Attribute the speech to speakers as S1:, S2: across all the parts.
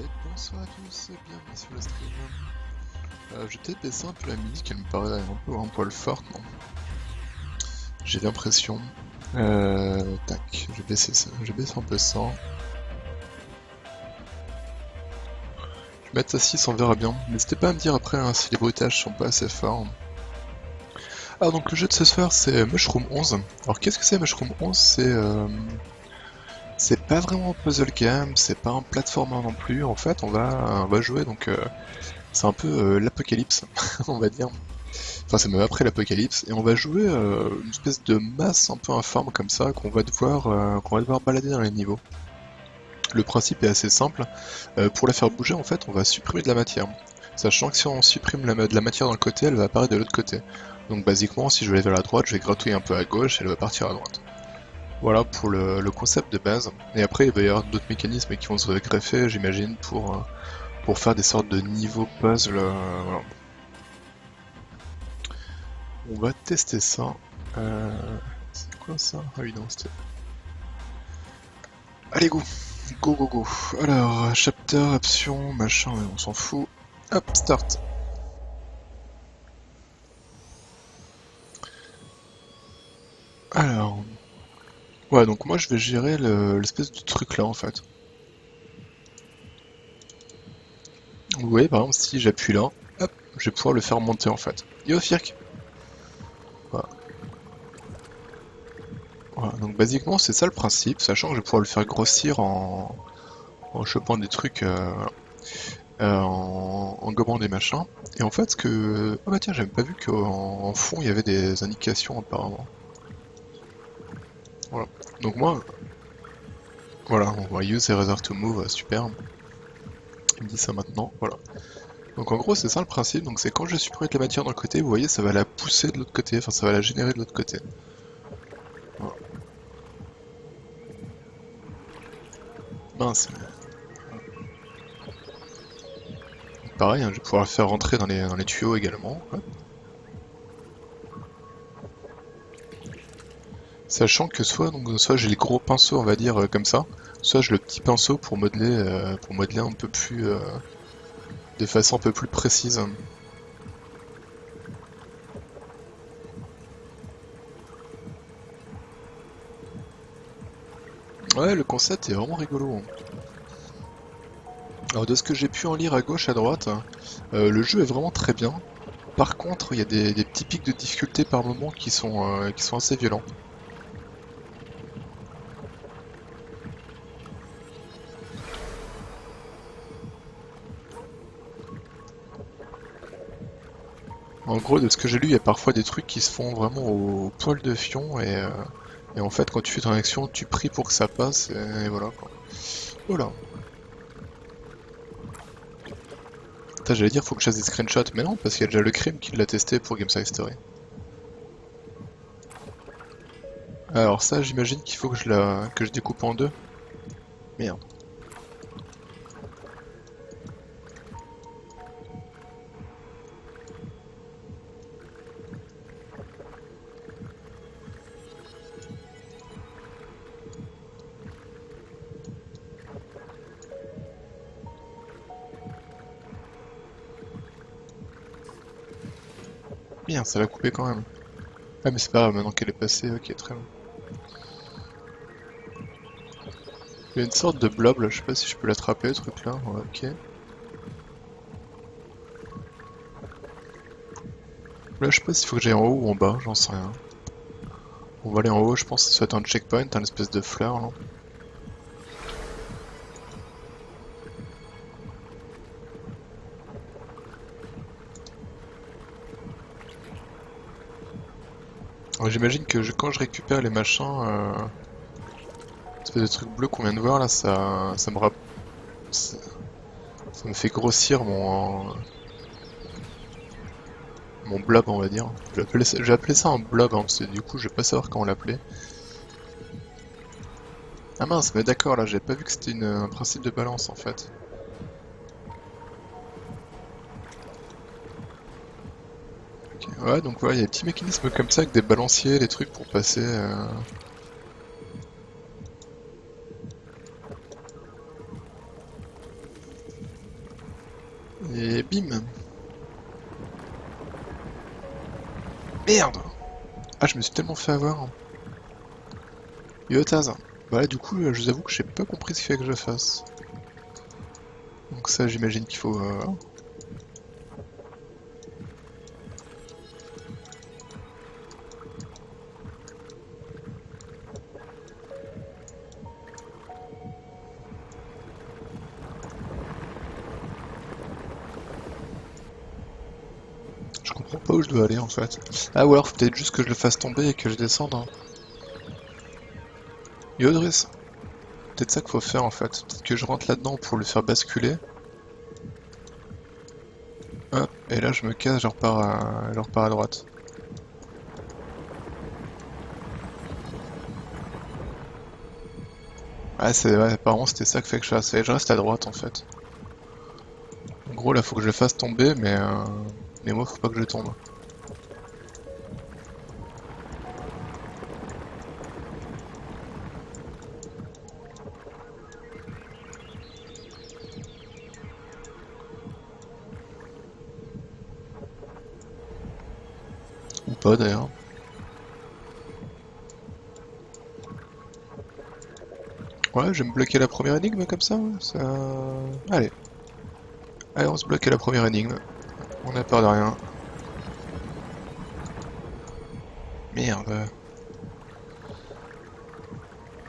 S1: Et bonsoir à tous, bienvenue sur le stream. Je vais peut-être baisser un peu la musique, elle me paraît un poil forte, non? J'ai l'impression. Tac, je vais baisser ça, je baisse un peu ça. Je vais mettre à 6, on verra bien. N'hésitez pas à me dire après hein, si les bruitages sont pas assez forts. Ah donc le jeu de ce soir c'est Mushroom 11. Alors qu'est-ce que c'est Mushroom 11? C'est pas vraiment un puzzle game, c'est pas un platformer non plus. En fait on va jouer donc c'est un peu l'apocalypse, on va dire. Enfin, c'est même après l'apocalypse, et on va jouer une espèce de masse un peu informe comme ça qu'on va devoir balader dans les niveaux. Le principe est assez simple. Pour la faire bouger, en fait, on va supprimer de la matière. Sachant que si on supprime de la matière d'un côté, elle va apparaître de l'autre côté. Donc basiquement, si je vais aller vers la droite, je vais gratouiller un peu à gauche et elle va partir à droite. Voilà pour le concept de base. Et après, il va y avoir d'autres mécanismes qui vont se greffer, j'imagine, pour faire des sortes de niveaux puzzle. Voilà. On va tester ça. C'est quoi ça? Ah oui, non, c'était... Allez, go! Go, go, go! Alors, chapter, option, machin, on s'en fout. Hop, start! Alors... Ouais, donc moi je vais gérer l'espèce de truc là, en fait. Vous voyez, par exemple, si j'appuie là, hop, je vais pouvoir le faire monter, en fait. Yo, Firk! Voilà. Voilà, donc basiquement, c'est ça le principe, sachant que je vais pouvoir le faire grossir en chopant des trucs... en gobant des machins. Et en fait, ce que... Ah bah tiens, j'avais pas vu qu'en fond, il y avait des indications apparemment. Voilà. Donc moi, voilà, on va use eraser to move, super. Il me dit ça maintenant, voilà. Donc en gros, c'est ça le principe, donc c'est quand je supprime de la matière d'un côté, vous voyez, ça va la pousser de l'autre côté, enfin ça va la générer de l'autre côté. Voilà. Mince. Pareil, hein, je vais pouvoir le faire rentrer dans les tuyaux également. Hop. Sachant que soit j'ai les gros pinceaux, on va dire, comme ça, soit j'ai le petit pinceau pour modeler un peu plus, de façon un peu plus précise. Ouais, le concept est vraiment rigolo. Alors de ce que j'ai pu en lire à gauche, à droite, le jeu est vraiment très bien. Par contre, il y a des petits pics de difficulté par moment qui sont assez violents. En gros, de ce que j'ai lu, il y a parfois des trucs qui se font vraiment au poil de fion et en fait, quand tu fais ton action, tu pries pour que ça passe et voilà quoi. Voilà. Putain, j'allais dire faut que je fasse des screenshots, mais non, parce qu'il y a déjà le crime qui l'a testé pour Game Story. Alors ça, j'imagine qu'il faut que je découpe en deux. Merde. Bien, ça l'a coupé quand même. Ah mais c'est pas grave, maintenant qu'elle est passée, ok, très bien. Il y a une sorte de blob là, je sais pas si je peux l'attraper le truc là, ouais, ok. Là je sais pas s'il faut que j'aille en haut ou en bas, j'en sais rien. On va aller en haut, je pense que ça doit être un checkpoint, un espèce de fleur là. J'imagine que quand je récupère les machins, espèce de truc bleu qu'on vient de voir là, ça, ça me fait grossir mon blob on va dire. Je vais appeler ça un blob, hein, parce que du coup je vais pas savoir comment l'appeler. Ah mince, mais d'accord, là j'avais pas vu que c'était un principe de balance en fait. Ok, ouais, donc voilà, il y a des petits mécanismes comme ça avec des balanciers, des trucs pour passer. Et bim. Merde. Ah, je me suis tellement fait avoir. Yo Taz. Bah là du coup, je vous avoue que j'ai pas compris ce qu'il fallait que je fasse. Donc ça, j'imagine qu'il faut... Je comprends pas où je dois aller en fait. Ah ou alors faut peut-être juste que je le fasse tomber et que je descende. Hein. Yo Driss. Peut-être ça qu'il faut faire en fait. Peut-être que je rentre là-dedans pour le faire basculer. Hop, et là je me casse, je repars à droite. Ah c'est ouais, apparemment c'était ça que fait que je fasse. Et je reste à droite en fait. En gros là faut que je le fasse tomber mais moi faut pas que je tombe. Ou pas d'ailleurs. Ouais, je vais me bloquer la première énigme comme ça, ouais, ça... Allez. Allez, on se bloque à la première énigme. On a peur de rien. Merde.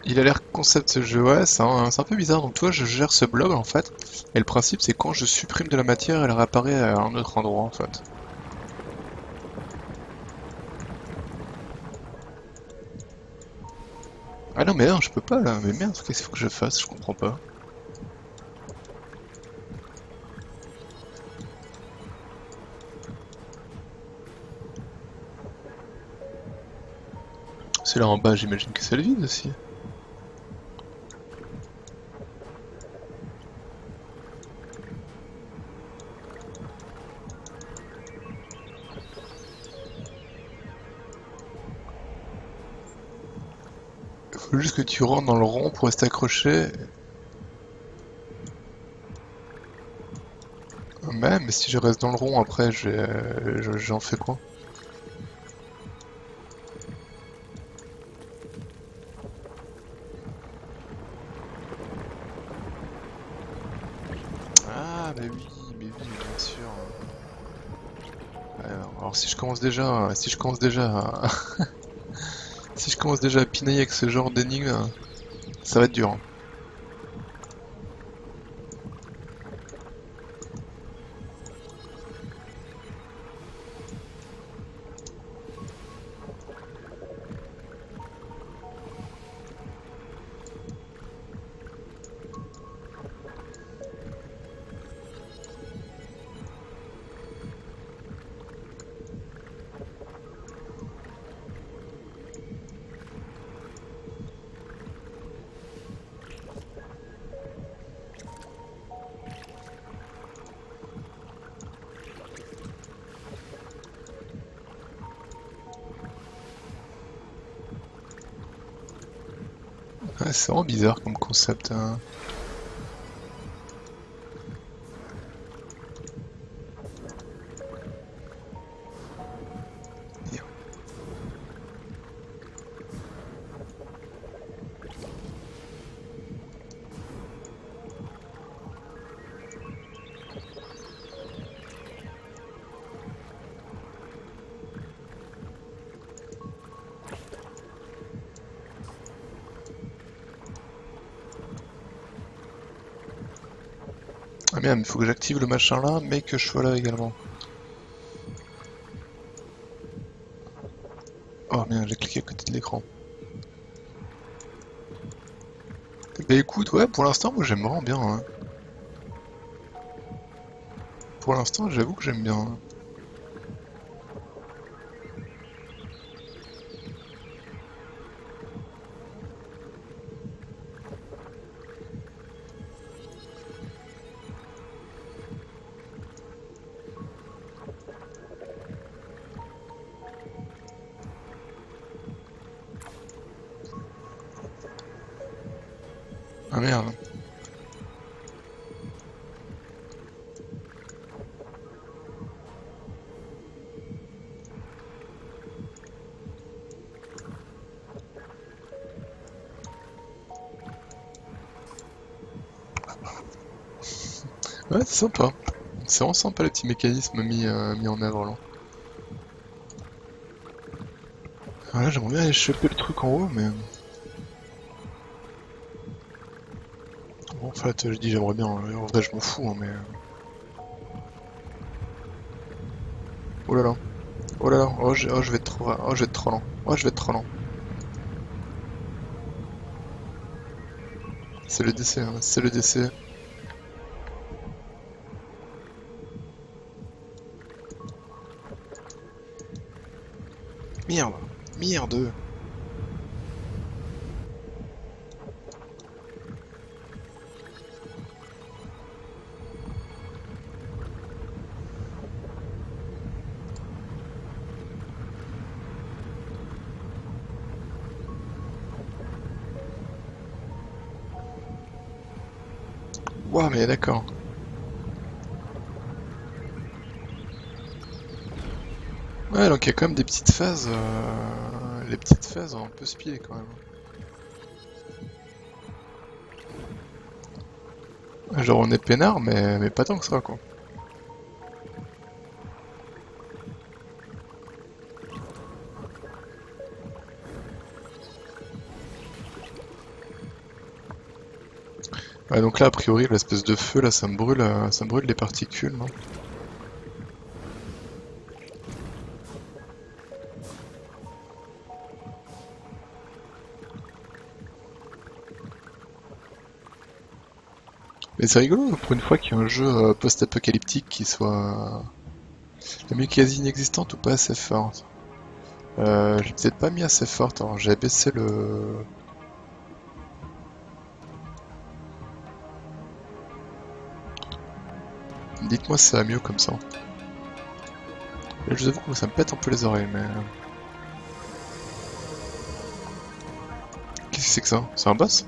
S1: Il a l'air concept ce jeu, ouais, c'est un peu bizarre. Donc toi, je gère ce blob en fait. Et le principe, c'est quand je supprime de la matière, elle réapparaît à un autre endroit en fait. Ah non, mais non, je peux pas là. Mais merde, qu'est-ce qu'il faut que je fasse? Je comprends pas. C'est là en bas, j'imagine que c'est le vide aussi. Faut juste que tu rentres dans le rond pour rester accroché. Mais si je reste dans le rond après, j'en fais quoi? Ah, mais oui, bien sûr. Alors si je commence déjà à... si je commence déjà à pinailler avec ce genre d'énigme, ça va être dur. Hein. Ouais, c'est vraiment bizarre comme concept. Hein. Ah merde, il faut que j'active le machin là, mais que je sois là également. Oh merde, j'ai cliqué à côté de l'écran. Bah écoute, ouais, pour l'instant, moi j'aime vraiment bien. Hein. Pour l'instant, j'avoue que j'aime bien. Hein. Ah merde. Ouais, c'est sympa. C'est vraiment sympa le petit mécanisme mis en œuvre là. Voilà, j'aimerais bien aller choper le truc en haut, mais... Bon, en fait, je dis j'aimerais bien, en vrai je m'en fous, hein, mais... Oh là là, oh là là, oh, je vais être trop... Oh, je vais être trop lent, oh, je vais être trop lent. C'est le décès, hein, c'est le décès. Merde, merde. Ouah, mais d'accord. Ouais, donc il y a quand même des petites phases, les petites phases ont un peu spié quand même. Genre on est peinard, mais pas tant que ça quoi. Ouais, donc là a priori l'espèce de feu là ça me brûle les particules, non? Mais c'est rigolo pour une fois qu'il y a un jeu post-apocalyptique qui soit la musique quasi inexistante ou pas assez forte. Je l'ai peut-être pas mis assez forte, alors j'ai baissé le... Dites-moi si ça va mieux comme ça. Et je vous avoue que ça me pète un peu les oreilles, mais... Qu'est-ce que c'est que ça? C'est un boss?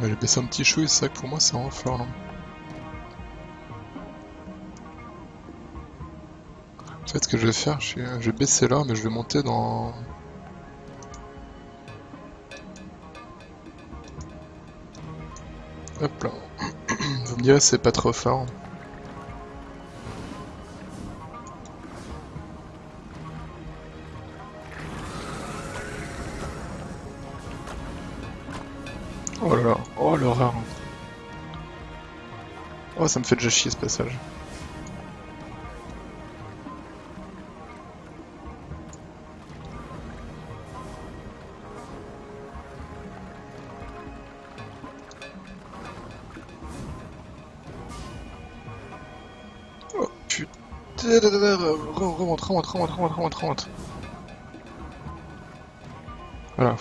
S1: Ouais, j'ai baissé un petit chou et c'est vrai que pour moi c'est vraiment fort là. En fait ce que je vais faire, je vais baisser là mais je vais monter dans... Hop là. Vous me direz c'est pas trop fort. Oh là là, oh l'horreur. Oh ça me fait déjà chier ce passage. Oh putain, remonte, remonte, remonte, remonte, remonte, remonte. Voilà.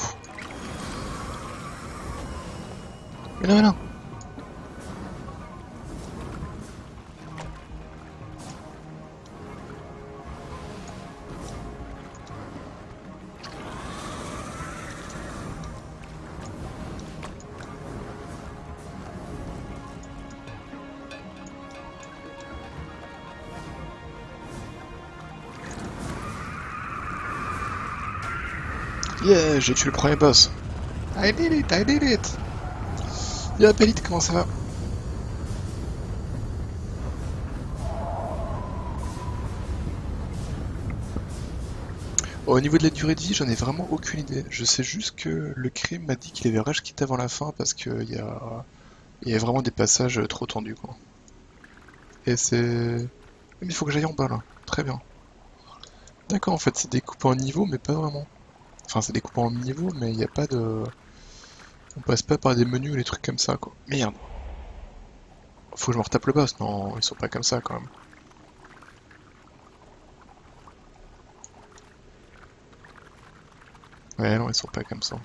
S1: Mais non, mais non. Yeah, j'ai tué le premier boss. I did it, I did it. Yo, Pelite, comment ça va? Au niveau de la durée de vie, j'en ai vraiment aucune idée. Je sais juste que le crime m'a dit qu'il avait rage quitté avant la fin parce il y a vraiment des passages trop tendus quoi. Et c'est... Mais il faut que j'aille en bas là. Très bien. D'accord, en fait c'est découpé en niveaux mais pas vraiment. Enfin c'est découpé en niveaux mais il n'y a pas de... On passe pas par des menus ou des trucs comme ça quoi. Merde. Faut que je me retape le boss. Non, ils sont pas comme ça quand même. Ouais, non, ils sont pas comme ça.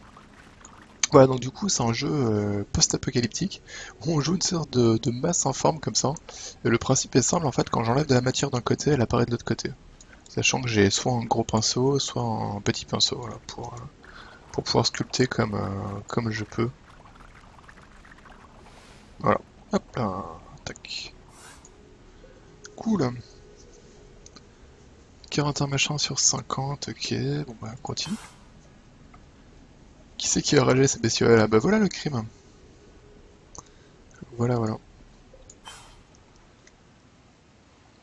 S1: Voilà, donc du coup, c'est un jeu post-apocalyptique où on joue une sorte de masse informe comme ça. Et le principe est simple, en fait, quand j'enlève de la matière d'un côté, elle apparaît de l'autre côté. Sachant que j'ai soit un gros pinceau, soit un petit pinceau, voilà, pour pouvoir sculpter comme je peux. Voilà. Hop là, tac. Cool. 41 machin sur 50, ok, bon bah continue. Qui c'est qui a ragé ces bestioles là? Bah voilà le crime. Voilà, voilà.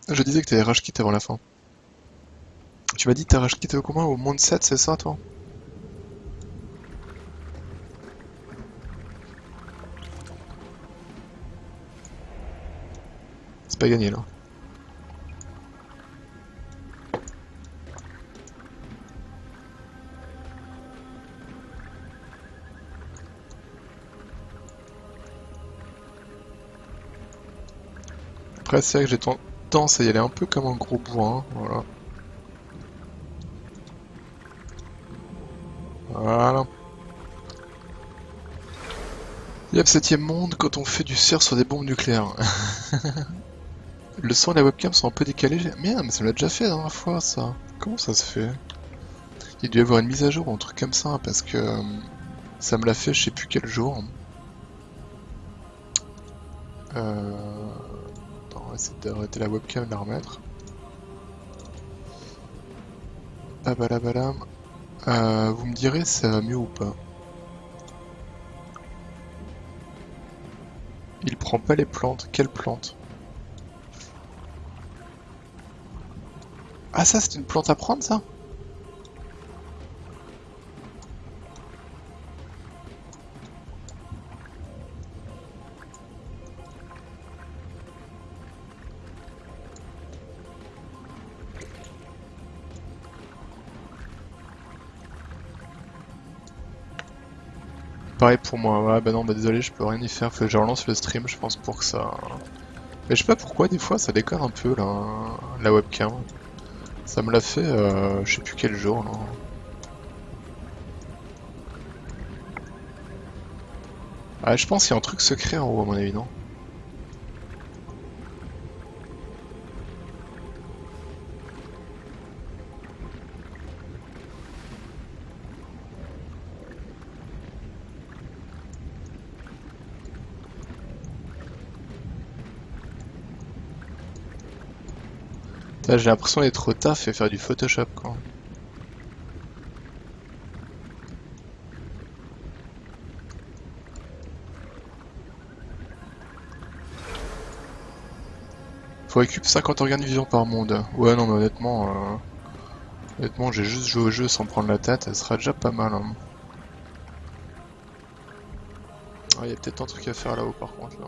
S1: Je disais que t'avais rage quitté avant la fin. Tu m'as dit que t'as rage quitté au commun au monde 7, c'est ça toi? C'est pas gagné là. Après c'est vrai que j'ai tendance à y aller un peu comme un gros bourrin, voilà. Voilà. Yep, 7ème monde quand on fait du CER sur des bombes nucléaires. Le son et la webcam sont un peu décalés. Merde, mais ça me l'a déjà fait la dernière fois ça. Comment ça se fait? Il doit y avoir une mise à jour ou un truc comme ça parce que ça me l'a fait je sais plus quel jour. Attends, on va essayer d'arrêter la webcam et de la remettre. Ah bah là, bah là. Vous me direz si ça va mieux ou pas. Il prend pas les plantes. Quelles plantes? Ah ça c'est une plante à prendre ça? Pareil pour moi, ouais bah non bah désolé je peux rien y faire, faut que je relance le stream je pense pour que ça... Mais je sais pas pourquoi des fois ça déconne un peu là, la webcam. Ça me l'a fait je sais plus quel jour là. Ah je pense qu'il y a un truc secret en haut à mon avis non? Putain, j'ai l'impression d'être au taf et faire du Photoshop quoi. Faut récupérer 50 organes vivants par monde. Ouais non mais honnêtement j'ai juste joué au jeu sans prendre la tête, ça sera déjà pas mal hein. Ah y a peut-être un truc à faire là-haut par contre là.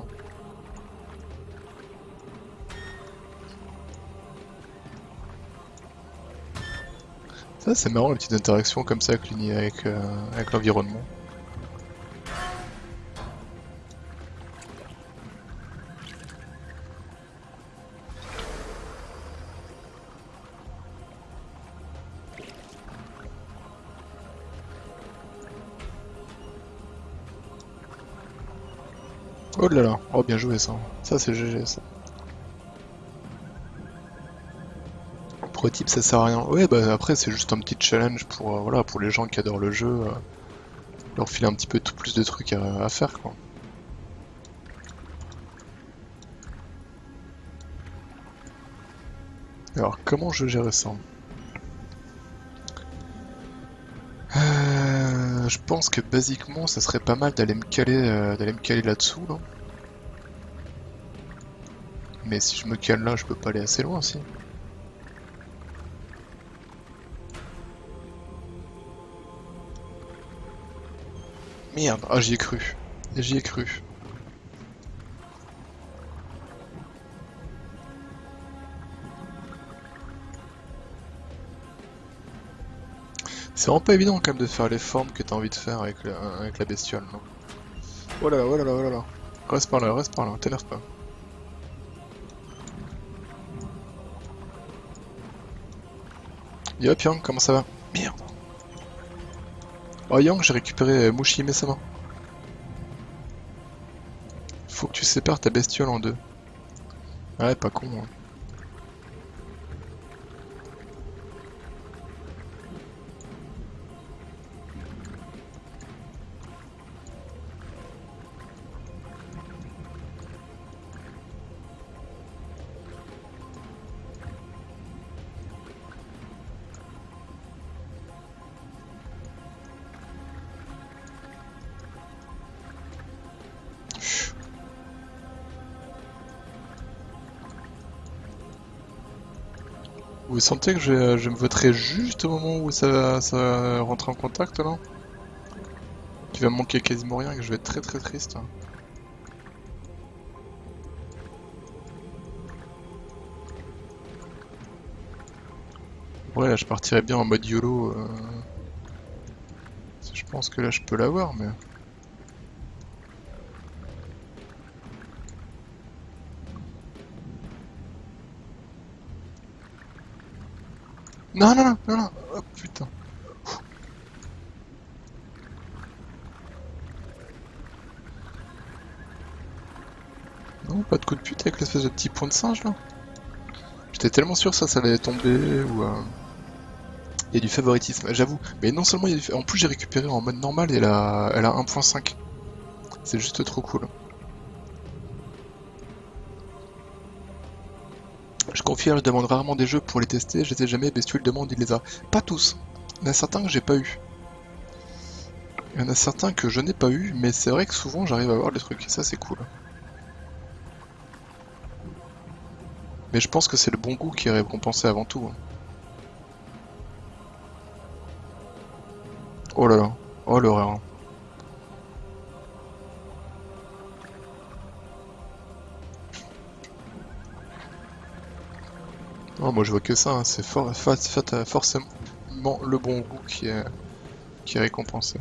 S1: Ça c'est marrant, les petites interactions comme ça avec l'environnement. Oh là là, oh bien joué ça. Ça c'est GG ça. Prototype ça sert à rien. Ouais bah après c'est juste un petit challenge pour voilà pour les gens qui adorent le jeu, leur filer un petit peu plus de trucs à faire quoi. Alors comment je gère ça? Je pense que basiquement ça serait pas mal d'aller me caler là-dessous là. Mais si je me cale là je peux pas aller assez loin aussi. Merde, ah j'y ai cru. J'y ai cru. C'est vraiment pas évident quand même de faire les formes que t'as envie de faire avec la bestiole, non? Oh là là, oh là là, oh là là. Reste par là, t'énerve pas. Yo Pyong, comment ça va? Merde. Oh Yang, j'ai récupéré Mushihime Sama. Faut que tu sépares ta bestiole en deux. Ouais, pas con. Hein. Vous sentez que je me voterai juste au moment où ça va rentrer en contact là? Il va me manquer quasiment rien et que je vais être très triste. Ouais, là je partirais bien en mode YOLO. Je pense que là je peux l'avoir, mais... Non, non, non, non, non. Oh putain. Non, pas de coup de pute avec l'espèce de petit point de singe là. J'étais tellement sûr que ça allait tomber ou... Il y a du favoritisme, j'avoue. Mais non seulement il y a du... En plus j'ai récupéré en mode normal et elle a 1.5. C'est juste trop cool. Je confirme, je demande rarement des jeux pour les tester, je sais jamais, Bestioule demande, il les a. Pas tous. Il y en a certains que j'ai pas eu. Il y en a certains que je n'ai pas eu, mais c'est vrai que souvent j'arrive à avoir des trucs, et ça c'est cool. Mais je pense que c'est le bon goût qui est récompensé avant tout. Hein. Oh là là, oh l'horreur. Oh, moi je vois que ça, hein. C'est forcément le bon goût qui est récompensé.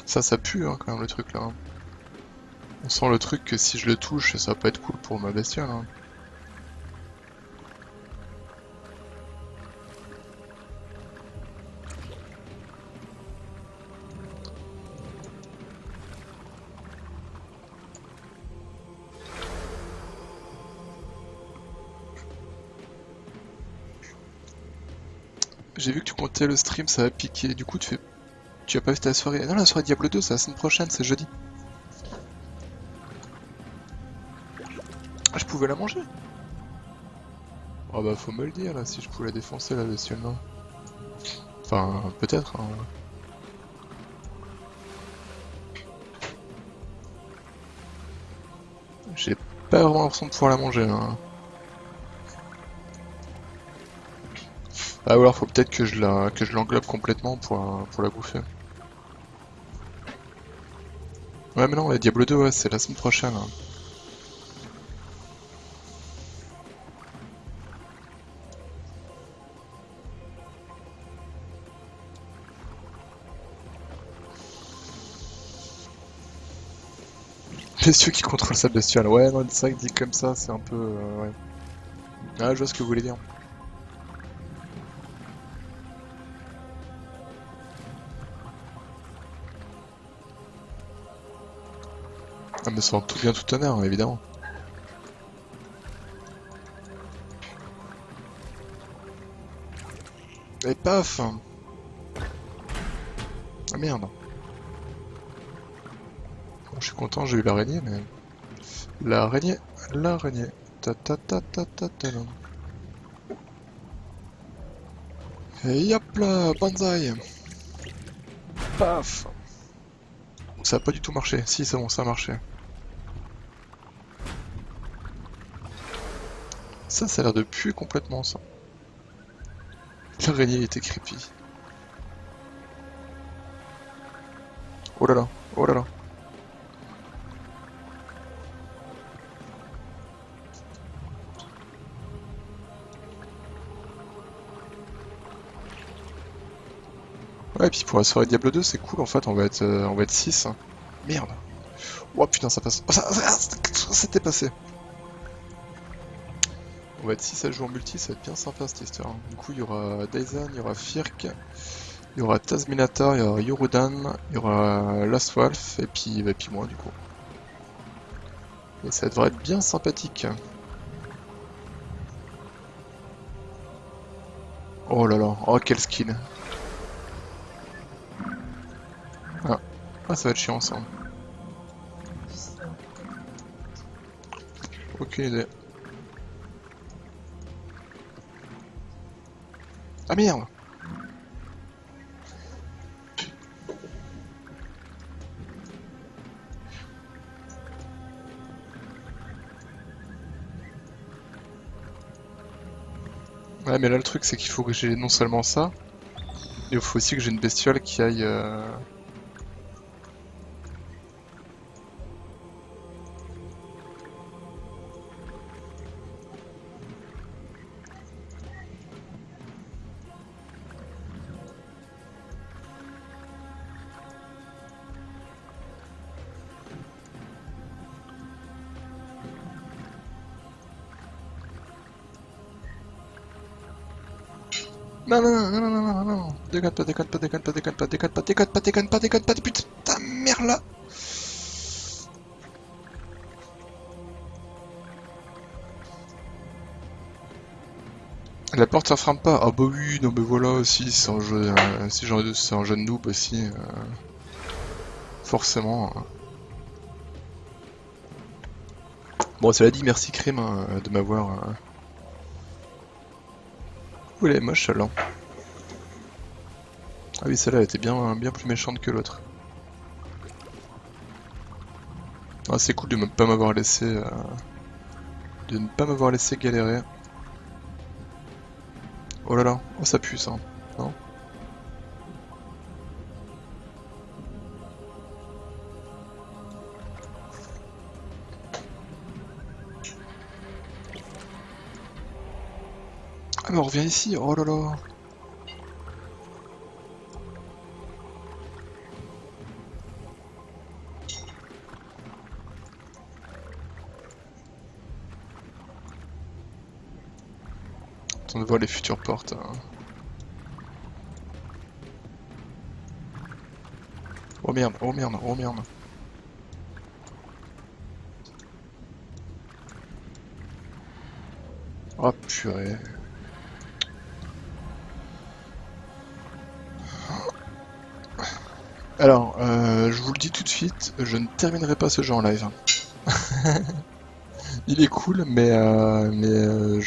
S1: Ça pue hein, quand même le truc là. Hein. On sent le truc que si je le touche, ça va pas être cool pour ma bestiole. Hein. J'ai vu que tu comptais le stream, ça va piquer. Du coup, tu as pas fait ta soirée. Non, la soirée Diablo 2, c'est la semaine prochaine, c'est jeudi. Ah, je pouvais la manger. Ah bah, faut me le dire là, si je pouvais la défoncer la bestiole, non. Enfin, peut-être. Hein. J'ai pas vraiment l'impression de pouvoir la manger. Hein. Ah, ou alors faut peut-être que je l'englobe complètement pour la bouffer. Ouais, mais non, Diablo 2, ouais, c'est la semaine prochaine. Hein. Bestiaux qui contrôle sa bestiole. Ouais, non, c'est vrai que dit comme ça, c'est un peu. Ouais. Ah, je vois ce que vous voulez dire. Ah, mais sans tout bien tout honneur, évidemment. Et paf! Ah merde. Bon, je suis content, j'ai eu l'araignée, mais... L'araignée, l'araignée. Ta ta ta ta ta ta. Et hop là, banzai! Paf! Ça a pas du tout marché. Si, c'est bon, ça a marché. Ça a l'air de puer complètement, ça. L'araignée était creepy. Oh là là, oh là là. Ouais, et puis pour la soirée Diablo 2, c'est cool en fait, on va être 6. Hein. Merde. Oh putain, ça passe. Oh, ça c'était passé. On va être 6 à jouer en multi, ça va être bien sympa cette histoire. Du coup, il y aura Daizan, il y aura Firk, il y aura Tazminator, il y aura Yorudan, il y aura Last Wolf, et puis moi du coup. Et ça devrait être bien sympathique. Oh là là, oh quel skill. Ah, ah ça va être chiant ça. Aucune idée. Ah merde! Ouais mais là le truc c'est qu'il faut que j'ai non seulement ça, mais il faut aussi que j'ai une bestiole qui aille... Non, non, non, non, non, non, non, non, déconne pas, déconne pas, déconne pas, déconne pas, déconne pas, déconne pas, déconne pas, déconne pas, putain, merde là! La porte ça ferme pas? Ah bah oui, non mais voilà aussi, c'est un jeu, c'est un jeune noob aussi, forcément. Bon, cela dit, merci Crime de m'avoir... Ouh, elle est moche celle-là. Ah oui, celle-là était bien plus méchante que l'autre. Ah, c'est cool de ne pas m'avoir laissé... de ne pas m'avoir laissé galérer. Oh là là, oh ça pue ça, non? Ah mais on revient ici, oh là là! On voit les futures portes. Oh merde, oh merde, oh merde. Oh purée. Alors, je vous le dis tout de suite, je ne terminerai pas ce jeu en live. Il est cool, mais ouais,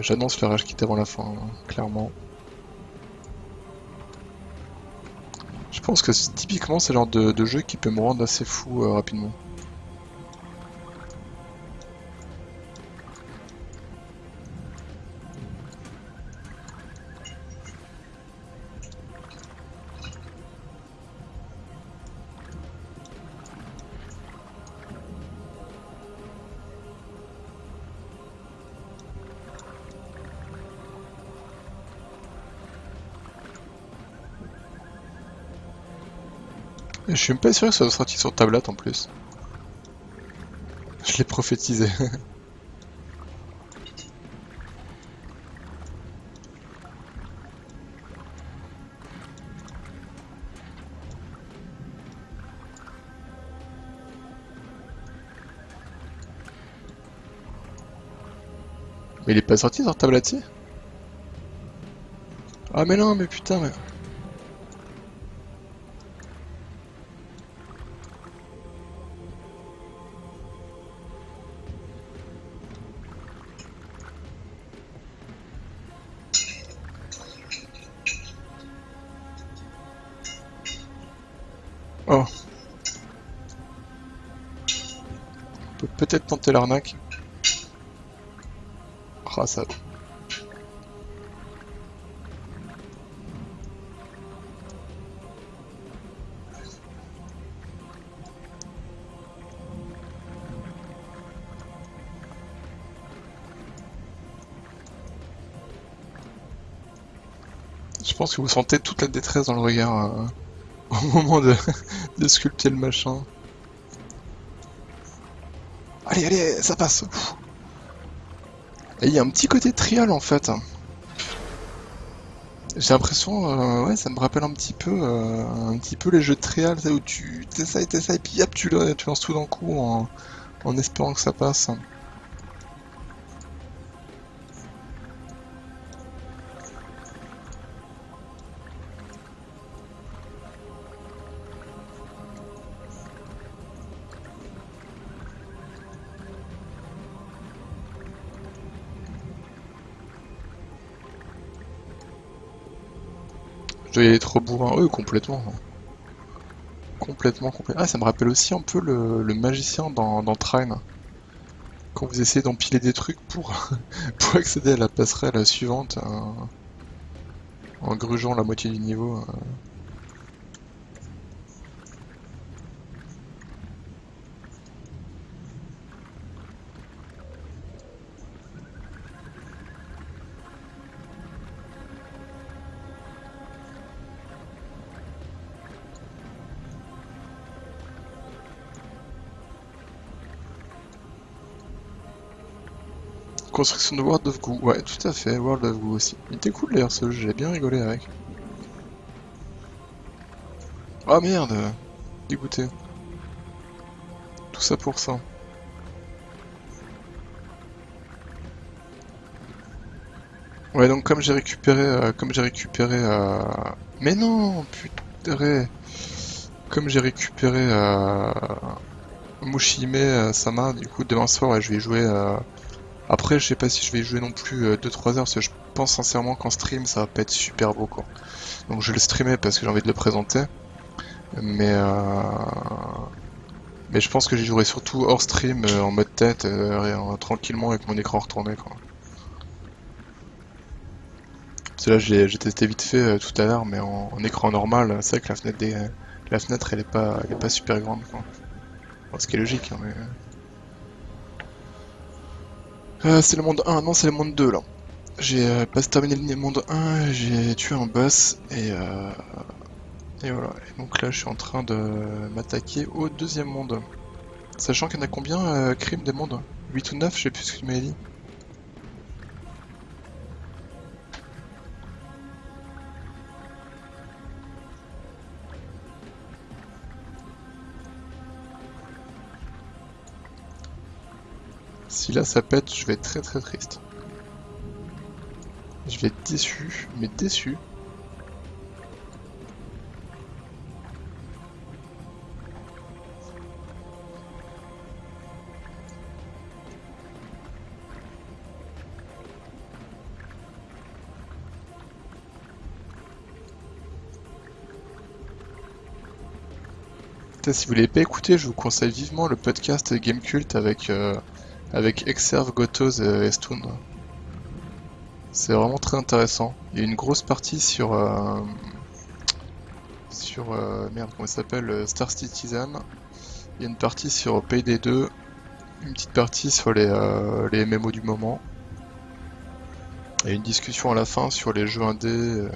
S1: j'annonce le rage quitte avant la fin, hein, clairement. Je pense que typiquement c'est le genre de jeu qui peut me rendre assez fou rapidement. Et je suis même pas sûr que ça soit sorti sur tablette en plus. Je l'ai prophétisé. Mais il est pas sorti sur tablette si? Ah mais non, mais putain, mais... Oh. On peut peut-être tenter l'arnaque. Ah ça... Je pense que vous sentez toute la détresse dans le regard au moment de sculpter le machin. Allez, allez, ça passe. Et il y a un petit côté trial en fait. J'ai l'impression, ouais, ça me rappelle un petit peu les jeux de trial, où tu t'essayes, puis hop, tu lances tout d'un coup en espérant que ça passe. Je dois y aller trop bourrin, complètement. Complètement. Ah, ça me rappelle aussi un peu le magicien dans Trine. Quand vous essayez d'empiler des trucs pour accéder à la passerelle suivante en grugeant la moitié du niveau. Construction de World of Goo, ouais, tout à fait, World of Goo aussi. Il était cool d'ailleurs ce jeu, j'ai bien rigolé avec. Ah merde, dégoûté. Tout ça pour ça. Ouais, donc comme j'ai récupéré, mais non, putain, comme j'ai récupéré Mushihime Sama, du coup demain soir, ouais, je vais y jouer. Après, je sais pas si je vais y jouer non plus 2-3 heures, parce que je pense sincèrement qu'en stream, ça va pas être super beau, quoi. Donc je vais le streamer parce que j'ai envie de le présenter, mais mais je pense que j'y jouerai surtout hors stream, en mode tête, tranquillement avec mon écran retourné, quoi. Parce que là, j'ai testé vite fait tout à l'heure, mais en écran normal, c'est vrai que la fenêtre, elle est pas super grande, quoi. Bon, ce qui est logique, hein, mais... c'est le monde 1, non, c'est le monde 2, là. J'ai pas terminé le monde 1, j'ai tué un boss, et voilà. Et donc là, je suis en train de m'attaquer au deuxième monde. Sachant qu'il y en a combien, crime des mondes? 8 ou 9, je sais plus ce que tu m'avais dit. Si là ça pète, je vais être très triste. Je vais être déçu, mais déçu. Putain, si vous l'avez pas écouté, je vous conseille vivement le podcast Gamecult avec Exerve, Gotoz et Estoun. C'est vraiment très intéressant. Il y a une grosse partie merde, comment il s'appelle, Star Citizen. Il y a une partie sur Payday 2, une petite partie sur les MMO du moment. Et une discussion à la fin sur les jeux indés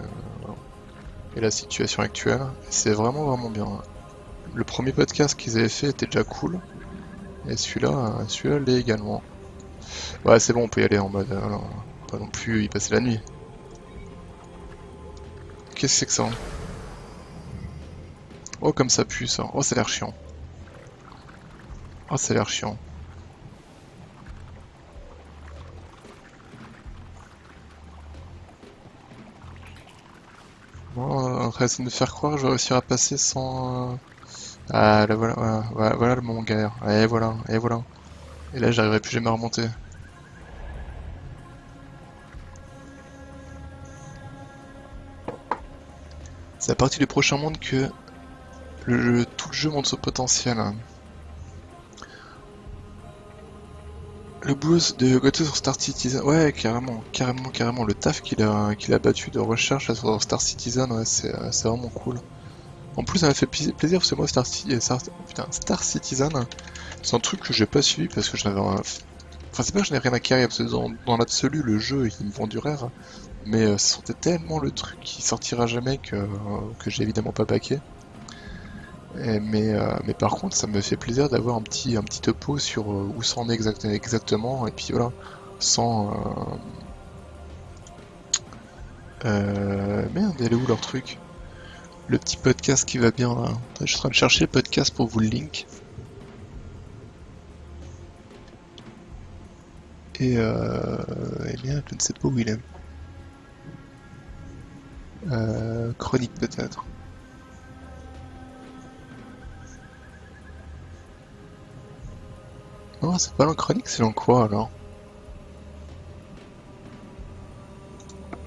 S1: et la situation actuelle. C'est vraiment bien. Le premier podcast qu'ils avaient fait était déjà cool. Et celui-là l'est également. Ouais, c'est bon, on peut y aller en mode. Pas non plus y passer la nuit. Qu'est-ce que c'est que ça? Oh, comme ça pue ça. Oh, ça a l'air chiant. Oh, ça a l'air chiant. Bon, on va essayer de me faire croire que je vais réussir à passer sans. Ah, là voilà le moment galère. Et voilà. Et là, j'arriverai plus jamais à remonter. C'est à partir du prochain monde que tout le jeu montre son potentiel. Le blues de Goto sur Star Citizen, ouais, carrément. Le taf qu'il a battu de recherche là, sur Star Citizen, ouais, c'est vraiment cool. En plus, ça m'a fait plaisir parce que moi, Star Citizen, c'est un truc que j'ai pas suivi parce que enfin, c'est pas que je n'ai rien à carrer, parce que dans l'absolu, le jeu, il me vend du rêve. Mais ça sentait tellement le truc qui sortira jamais que j'ai évidemment pas baqué. Mais par contre, ça me fait plaisir d'avoir un petit topo sur où ça en est exactement, et puis voilà. sans... Merde, elle est où leur truc? Le petit podcast qui va bien là. Je suis en train de chercher le podcast pour vous le link. Et bien, je ne sais pas où il est. Chronique peut-être. Non, c'est pas dans Chronique, c'est dans quoi alors?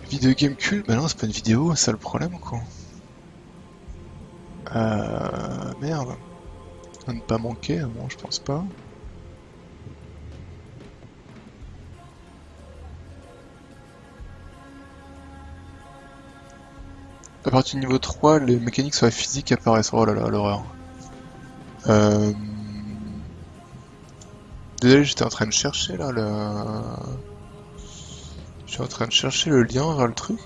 S1: Vidéo game cult? Bah non, c'est pas une vidéo, c'est ça le problème quoi. Merde. À ne pas manquer, bon, je pense pas. À partir du niveau 3, les mécaniques sur la physique apparaissent. Oh là là, l'horreur. Euh... Désolé, j'étais en train de chercher là le... Je suis en train de chercher le lien vers le truc.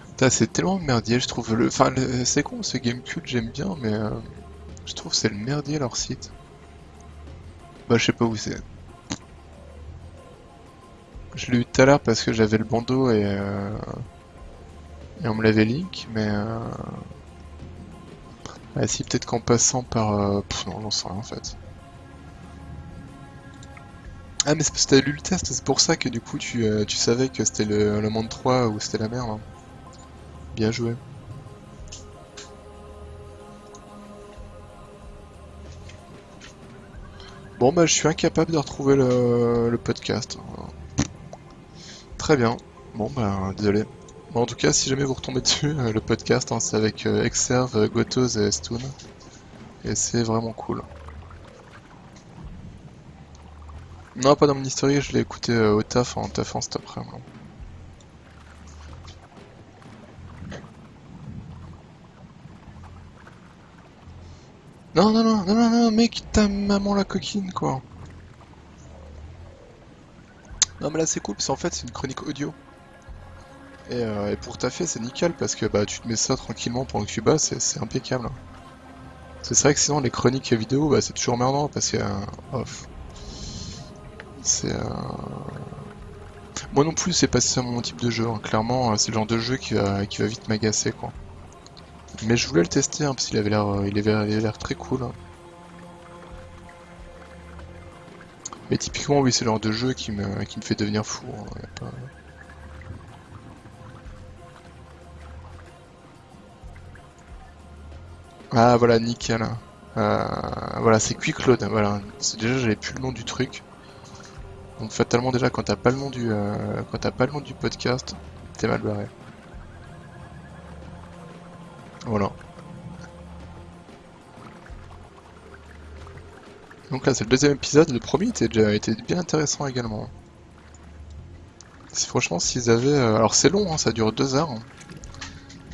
S1: Putain, c'est tellement merdier, je trouve le... Enfin, c'est con, ce Gamecube, j'aime bien, mais je trouve que c'est le merdier leur site. Bah, je sais pas où c'est. Je l'ai eu tout à l'heure parce que j'avais le bandeau et on me l'avait link, mais ah, si, peut-être qu'en passant par... non, j'en sais rien en fait. Ah, mais c'est parce que t'avais lu le test, c'est pour ça que du coup tu savais que c'était le monde 3 ou c'était la merde. Hein. Bien joué. Bon bah je suis incapable de retrouver le podcast. Très bien. Bon bah désolé. Bon, en tout cas si jamais vous retombez dessus, le podcast hein, c'est avec Exerve, Gotoz et Stoon. Et c'est vraiment cool. Non pas dans mon historique, je l'ai écouté au taf en taffant cet après-midi. Non non non non non non mec ta maman la coquine quoi. Non mais là c'est cool parce qu'en fait c'est une chronique audio. Et pour taffer c'est nickel parce que bah tu te mets ça tranquillement pendant que tu bats, c'est impeccable. C'est vrai que sinon les chroniques vidéo bah, c'est toujours merdant parce que off. C'est moi non plus c'est pas ça mon type de jeu, hein. Clairement c'est le genre de jeu qui va vite m'agacer quoi. Mais je voulais le tester hein, parce qu'il avait l'air il avait l'air très cool. Hein. Mais typiquement oui c'est le genre de jeu qui me fait devenir fou. Hein. Y a pas... Ah voilà nickel. Voilà c'est Quick Load, voilà. Déjà j'avais plus le nom du truc. Donc fatalement déjà quand t'as pas le nom quand t'as pas le nom du podcast, t'es mal barré. Voilà. Donc là c'est le deuxième épisode, le premier était bien intéressant également. Franchement s'ils avaient... alors c'est long, hein, ça dure 2 heures. Hein.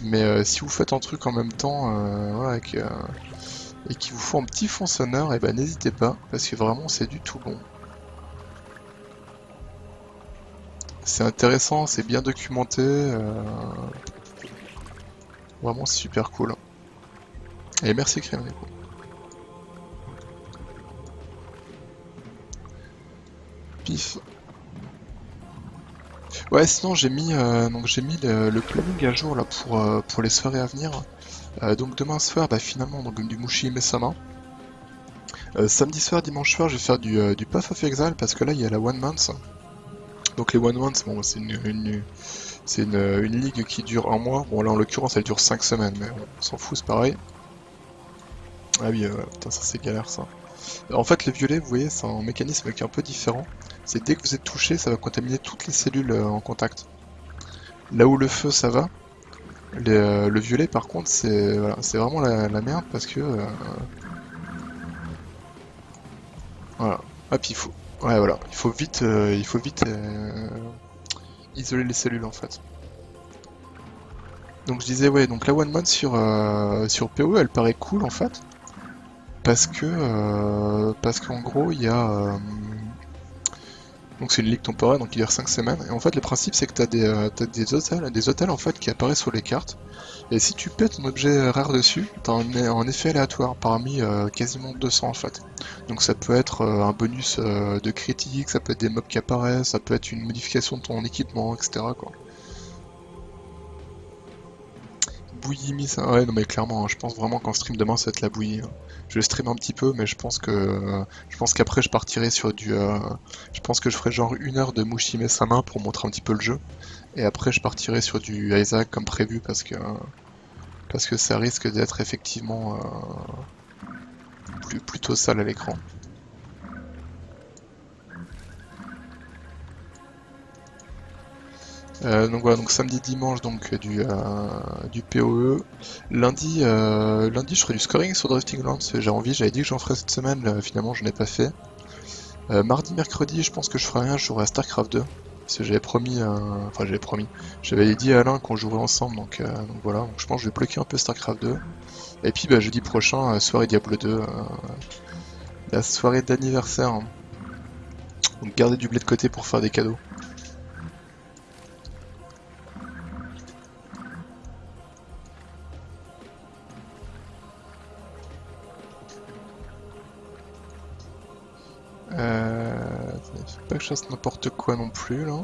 S1: Mais si vous faites un truc en même temps, voilà, et qui vous faut un petit fond sonore, et ben n'hésitez pas, parce que vraiment c'est du tout bon. C'est intéressant, c'est bien documenté, vraiment c'est super cool. Et merci Crème du coup. Pif. Ouais, sinon j'ai mis le planning à jour là pour les soirées à venir. Donc demain soir, bah finalement donc du Mushi Mesama. Samedi soir, dimanche soir, je vais faire du Path of Exile parce que là il y a la One Month. Donc les One Month, bon c'est une ligue qui dure un mois. Bon là en l'occurrence elle dure 5 semaines, mais on s'en fout, c'est pareil. Ah oui, putain ça c'est galère ça. En fait les violets, vous voyez, c'est un mécanisme qui est un peu différent. C'est dès que vous êtes touché, ça va contaminer toutes les cellules en contact. Là où le feu ça va, le violet par contre c'est voilà, c'est vraiment la merde parce que voilà. Ah puis il faut ouais voilà, il faut vite isoler les cellules en fait. Donc je disais ouais, donc la one man sur PoE elle paraît cool en fait parce qu'en gros il y a Donc c'est une ligue temporaire, donc il dure 5 semaines. Et en fait, le principe, c'est que t'as des hôtels en fait qui apparaissent sur les cartes. Et si tu pètes un objet rare dessus, t'as un effet aléatoire parmi quasiment 200 en fait. Donc ça peut être un bonus de critique, ça peut être des mobs qui apparaissent, ça peut être une modification de ton équipement, etc. quoi. Bouillie, ça. Ouais, non mais clairement, hein, je pense vraiment qu'en stream demain ça va être la bouillie, hein. Je vais stream un petit peu, mais je pense qu'après je partirai sur je pense que je ferai genre 1 heure de Mushime Sama pour montrer un petit peu le jeu. Et après je partirai sur du Isaac comme prévu parce que ça risque d'être effectivement plutôt sale à l'écran. Donc voilà, donc samedi, dimanche, donc du PoE. Lundi, je ferai du scoring sur Drifting Lands. J'avais dit que j'en ferais cette semaine, finalement je n'ai pas fait. Mardi, mercredi, je pense que je ferai rien, je jouerai à StarCraft 2. Parce que j'avais promis, enfin j'avais promis, j'avais dit à Alain qu'on jouerait ensemble, donc voilà. Donc je pense que je vais bloquer un peu StarCraft 2. Et puis bah, jeudi prochain, soirée Diablo 2, la soirée d'anniversaire, hein. Donc gardez du blé de côté pour faire des cadeaux. Faut pas que je fasse n'importe quoi non plus là.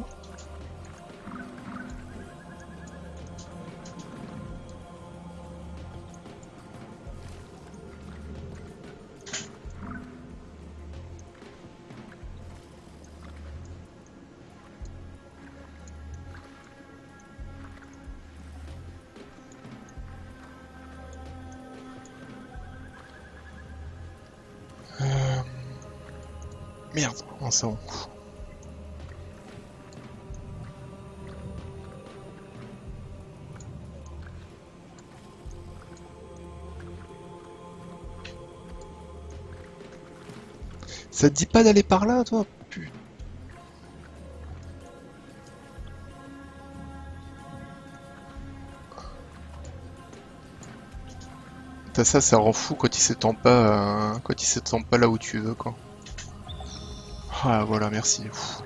S1: Euh... Merde, non, c'est bon. Ça te dit pas d'aller par là, toi? Putain. Ça rend fou quand il s'étend pas là où tu veux, quoi. Ah, voilà, merci. Ouf.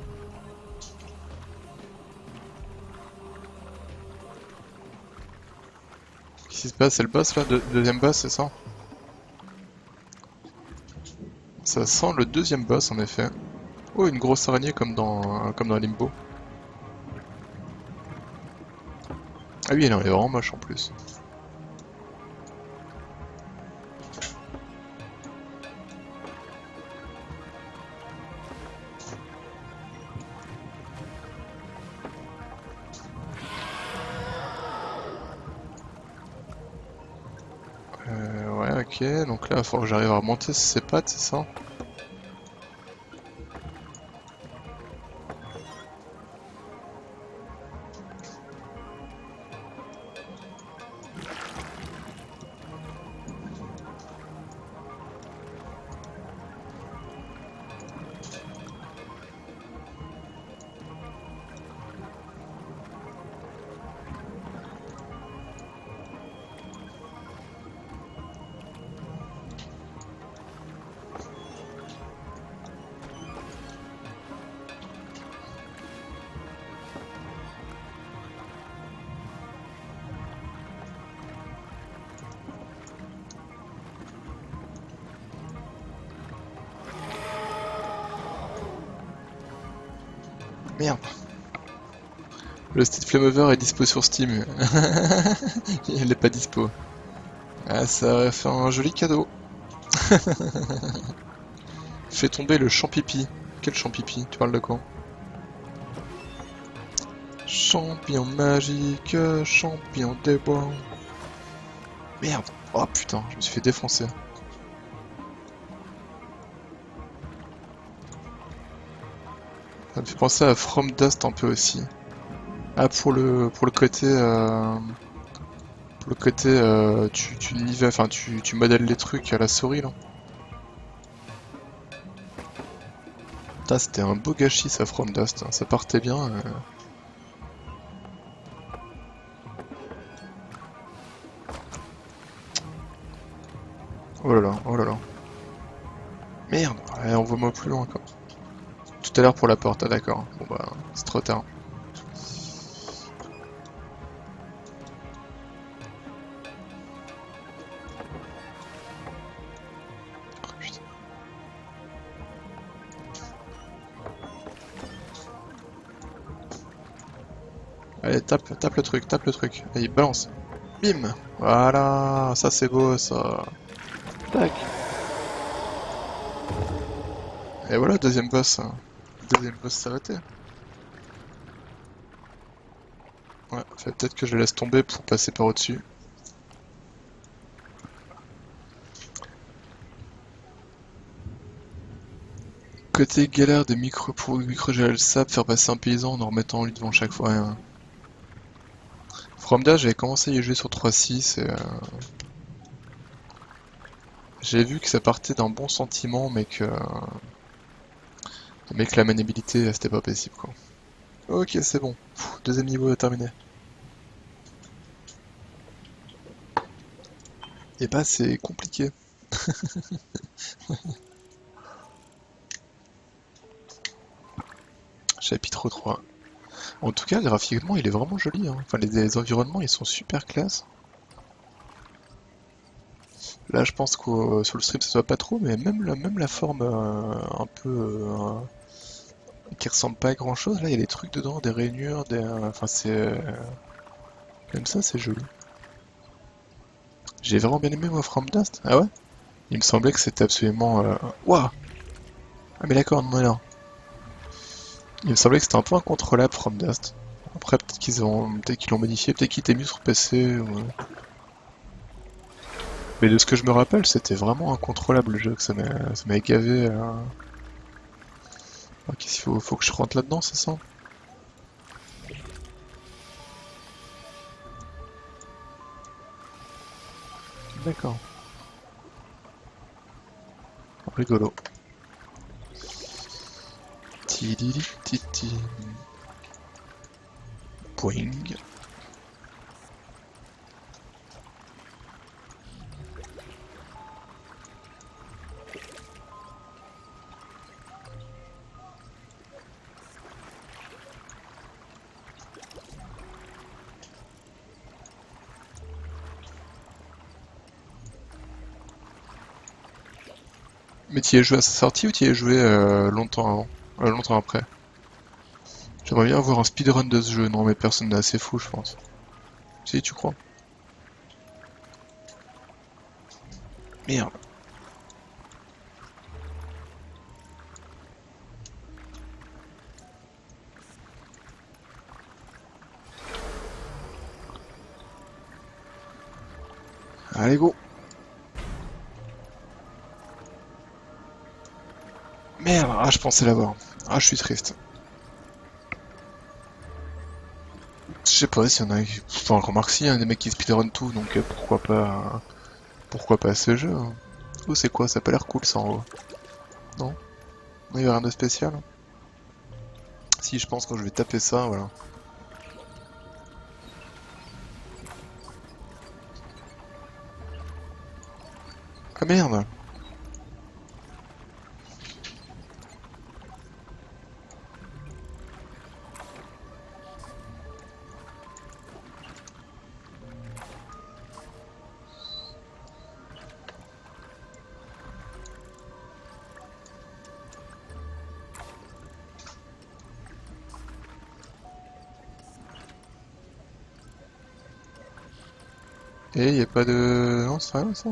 S1: Qu'est-ce qui se passe? C'est le boss, là? Deuxième boss, c'est ça? Ça sent le deuxième boss, en effet. Oh, une grosse araignée comme dans Limbo. Ah oui, elle est vraiment moche, en plus. Ouais, ok, donc là, il faut que j'arrive à remonter ses pattes, c'est ça? Merde. Le State Flame Over est dispo sur Steam. Il est pas dispo. Ah, ça aurait fait un joli cadeau. Fais tomber le champipi. Quel champipi? Tu parles de quoi? Champion magique, champion des bois. Merde. Oh putain, je me suis fait défoncer. Ça me fait penser à From Dust un peu aussi. Ah, pour le côté, tu nivelles, enfin, tu modèles les trucs à la souris, là. Putain, c'était un beau gâchis, ça, From Dust, hein. Ça partait bien. Oh là là, oh là là. Merde, ouais, envoie-moi plus loin, quoi. Tout à l'heure pour la porte, ah d'accord. Bon bah, c'est trop tard. Putain. Allez, tape le truc, tape le truc. Allez, balance. Bim! Voilà, ça c'est beau ça.
S2: Tac.
S1: Et voilà, deuxième boss. Deuxième boss s'arrêter. Ouais, peut-être que je laisse tomber pour passer par au-dessus. Côté galère de micro pour micro-gérer le sable, faire passer un paysan en en remettant lui devant chaque fois. Hein. From j'avais commencé à y jouer sur 3.6 et j'ai vu que ça partait d'un bon sentiment, mais que la maniabilité c'était pas possible quoi. Ok, c'est bon. Deuxième niveau terminé. Et bah c'est compliqué. Chapitre 3. En tout cas, graphiquement, il est vraiment joli. Hein. Enfin, les environnements, ils sont super classe. Là, je pense que sur le stream, ça se voit pas trop, mais même la forme un peu qui ressemble pas à grand chose, là, il y a des trucs dedans, des rainures, enfin, c'est comme ça, c'est joli. J'ai vraiment bien aimé moi From Dust. Ah ouais? Il me semblait que c'était absolument. Waouh! Ah mais d'accord, non, non. Il me semblait que c'était un peu incontrôlable From Dust. Après, peut-être qu'ils l'ont modifié, peut-être qu'il était mieux sur PC. Mais de ce que je me rappelle, c'était vraiment incontrôlable le jeu, que ça m'a gavé. Ah, qu'est-ce qu'il faut que je rentre là-dedans, c'est ça? D'accord. Rigolo. Tidili titi. Boing. Mais tu y as joué à sa sortie ou tu y as joué longtemps avant? Longtemps après? J'aimerais bien avoir un speedrun de ce jeu. Non, mais personne n'est assez fou, je pense. Si, tu crois? Merde. Allez, go! Merde! Ah, je pensais l'avoir. Ah, je suis triste. Je sais pas s'il y en a qui... Enfin, remarque si, il y a des mecs qui speedrun tout, donc pourquoi pas ce jeu, hein. Oh, c'est quoi? Ça a pas l'air cool, ça, en haut. Non? Il y a rien de spécial? Si, je pense quand je vais taper ça, voilà. Ah merde! Et y a pas de... Non, c'est rien, ça.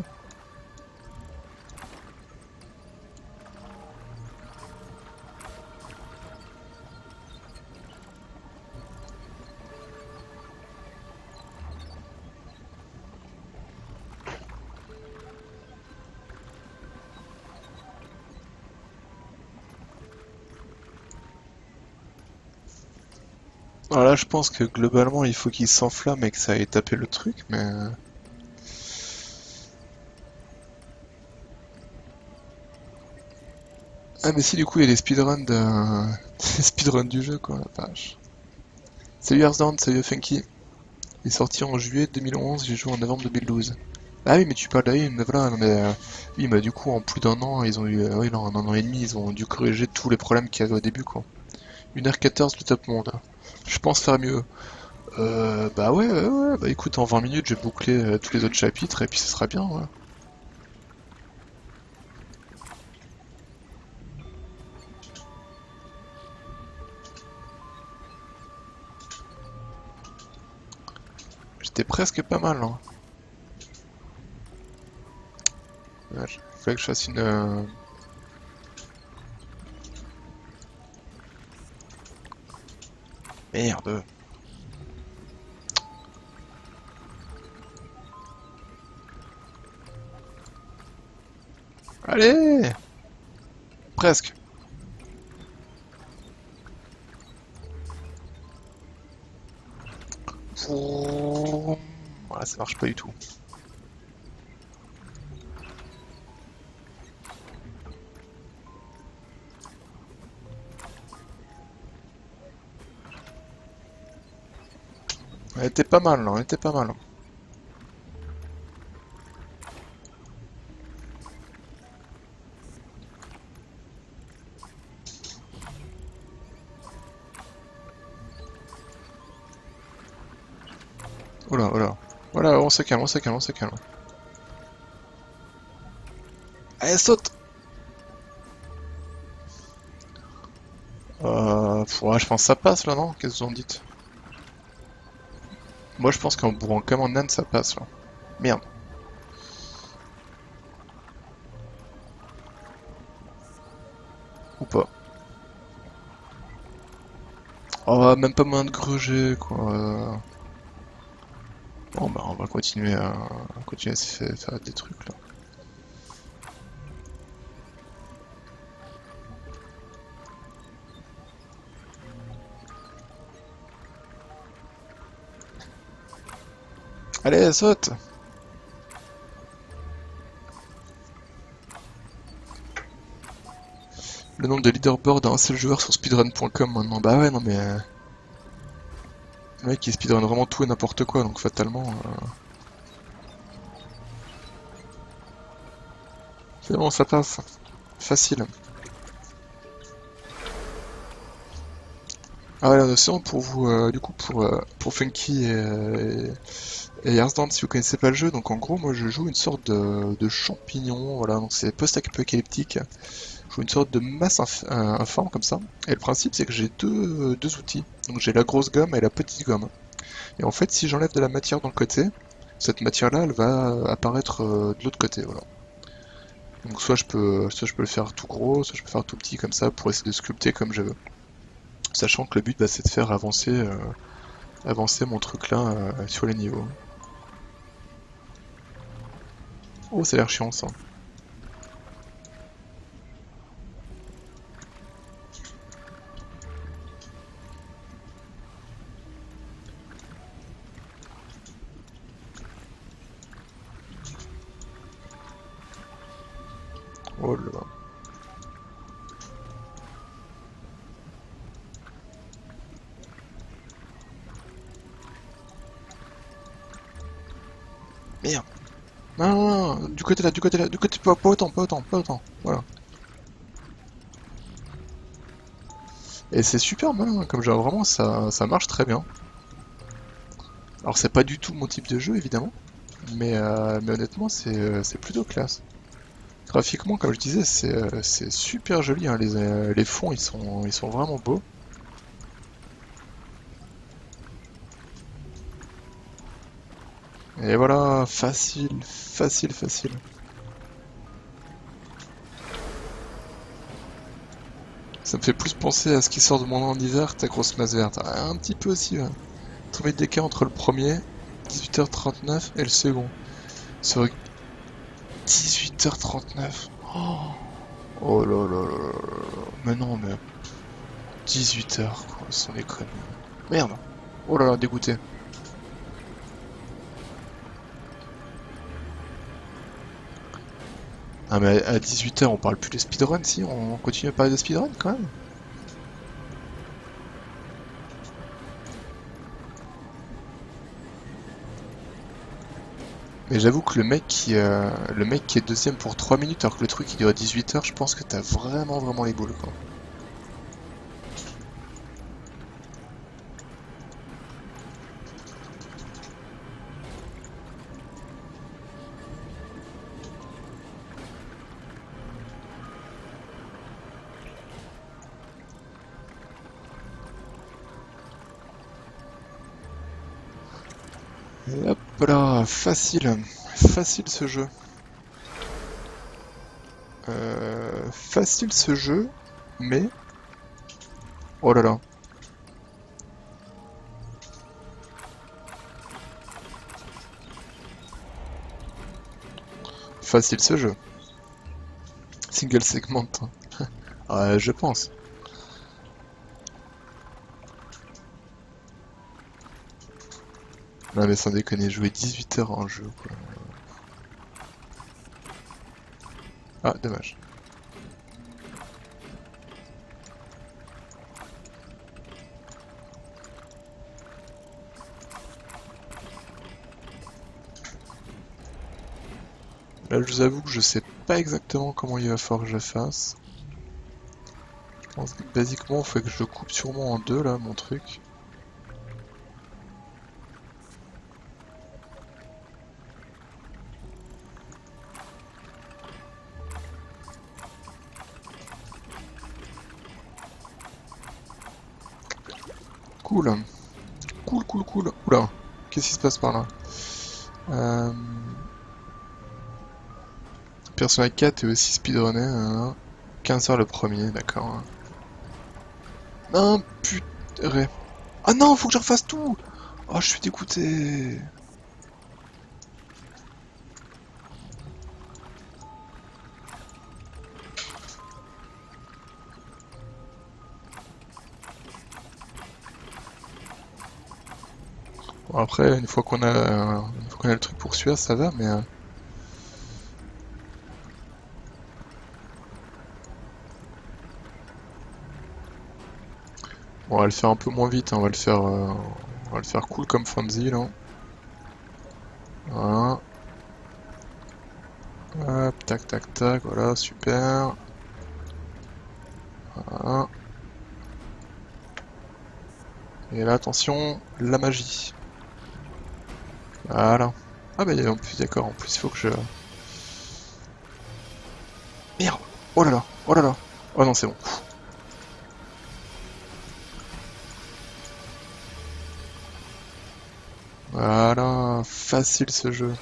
S1: Alors là, je pense que globalement, il faut qu'il s'enflamme et que ça aille taper le truc, mais... Ah mais si, du coup, il y a les speedruns les speedruns du jeu, quoi, la vache. Salut Earthbound, salut Funky. Il est sorti en juillet 2011, j'ai joué en novembre 2012. Ah oui, mais tu parles, oui, mais voilà, non, mais, oui, mais du coup, en plus d'un an, ils ont eu, oui, non, en un an et demi, ils ont dû corriger tous les problèmes qu'il y avait au début, quoi. 1h14 le top monde. Je pense faire mieux. Bah ouais, ouais, ouais, bah écoute, en 20 minutes, je vais boucler tous les autres chapitres, et puis ce sera bien, ouais. J'étais presque pas mal, hein. Ouais, fallait que je fasse une... Merde. Allez! Presque. Vroom. Voilà, ça marche pas du tout. Elle était pas mal, là, elle était pas mal. Oh là, oh là. Voilà, on se calme, on se calme, on se calme. Allez, saute! Ouais, je pense que ça passe là, non? Qu'est-ce que vous en dites? Moi, je pense qu'en bourrant comme en âne, ça passe là. Merde. Ou pas. Oh, même pas moyen de gruger, quoi. Bon, bah, on va continuer à se faire des trucs là. Allez, saute! Le nombre de leaderboards à un seul joueur sur speedrun.com maintenant. Bah ouais, non mais... le mec il speedrun vraiment tout et n'importe quoi, donc fatalement... C'est bon, ça passe. Facile. Ah ouais, sinon pour vous, du coup pour Funky et Earthbound, si vous connaissez pas le jeu, donc en gros moi je joue une sorte de champignon, voilà, donc c'est post-apocalyptique. Je joue une sorte de masse informe comme ça. Et le principe c'est que j'ai deux outils. Donc j'ai la grosse gomme et la petite gomme. Et en fait si j'enlève de la matière dans le côté, cette matière là elle va apparaître de l'autre côté, voilà. Donc soit je peux le faire tout gros, soit je peux faire tout petit comme ça pour essayer de sculpter comme je veux. Sachant que le but bah, c'est de faire avancer mon truc là sur les niveaux. Oh, ça a l'air chiant ça. Oh là là. Merde. Non, non, non, du côté là, du côté là, du côté pas autant, pas autant, pas autant. Voilà. Et c'est super malin, comme genre vraiment ça marche très bien. Alors c'est pas du tout mon type de jeu évidemment, mais honnêtement c'est plutôt classe. Graphiquement, comme je disais, c'est super joli, hein. Les fonds ils sont vraiment beaux. Et voilà, facile, facile, facile. Ça me fait plus penser à ce qui sort de mon an d'hiver, ta grosse masse verte. Ah, un petit peu aussi, ouais. Trouver d'écart entre le premier, 18h39, et le second. Sur 18h39. Oh, oh là là là là là. Mais non, mais 18h, quoi, sans déconner. Merde. Oh là là, dégoûté. Ah mais à 18h on parle plus de speedrun si, on continue à parler de speedrun quand même. Mais j'avoue que le mec qui est deuxième pour 3 minutes alors que le truc il dure 18 heures, je pense que t'as vraiment les boules quoi. Et hop là, facile ce jeu. Facile ce jeu, mais... Oh là là. Facile ce jeu. Single segment. Je pense. Non mais sans déconner, jouer 18 heures en jeu quoi. Ah, dommage. Là je vous avoue que je sais pas exactement comment il va falloir que je fasse. Je pense que basiquement il faut que je le coupe sûrement en deux là mon truc. Cool. Cool. Oula, qu'est-ce qui se passe par là? euh... Persona 4 est aussi speedrunné, 15 heures le premier, d'accord. Non, putain. Ah non, faut que je refasse tout! Oh, je suis dégoûté! Bon, après, une fois qu'on a le truc pour suivre, ça va, mais... Bon, on va le faire un peu moins vite, hein, on va le faire cool comme Fonzie, là. Voilà. Hop, tac, voilà, super. Voilà. Et là, attention, la magie. Voilà. Ah bah en plus, d'accord, en plus il faut que je... Merde! Oh là là! Oh là là! Oh non, c'est bon. Voilà, facile ce jeu.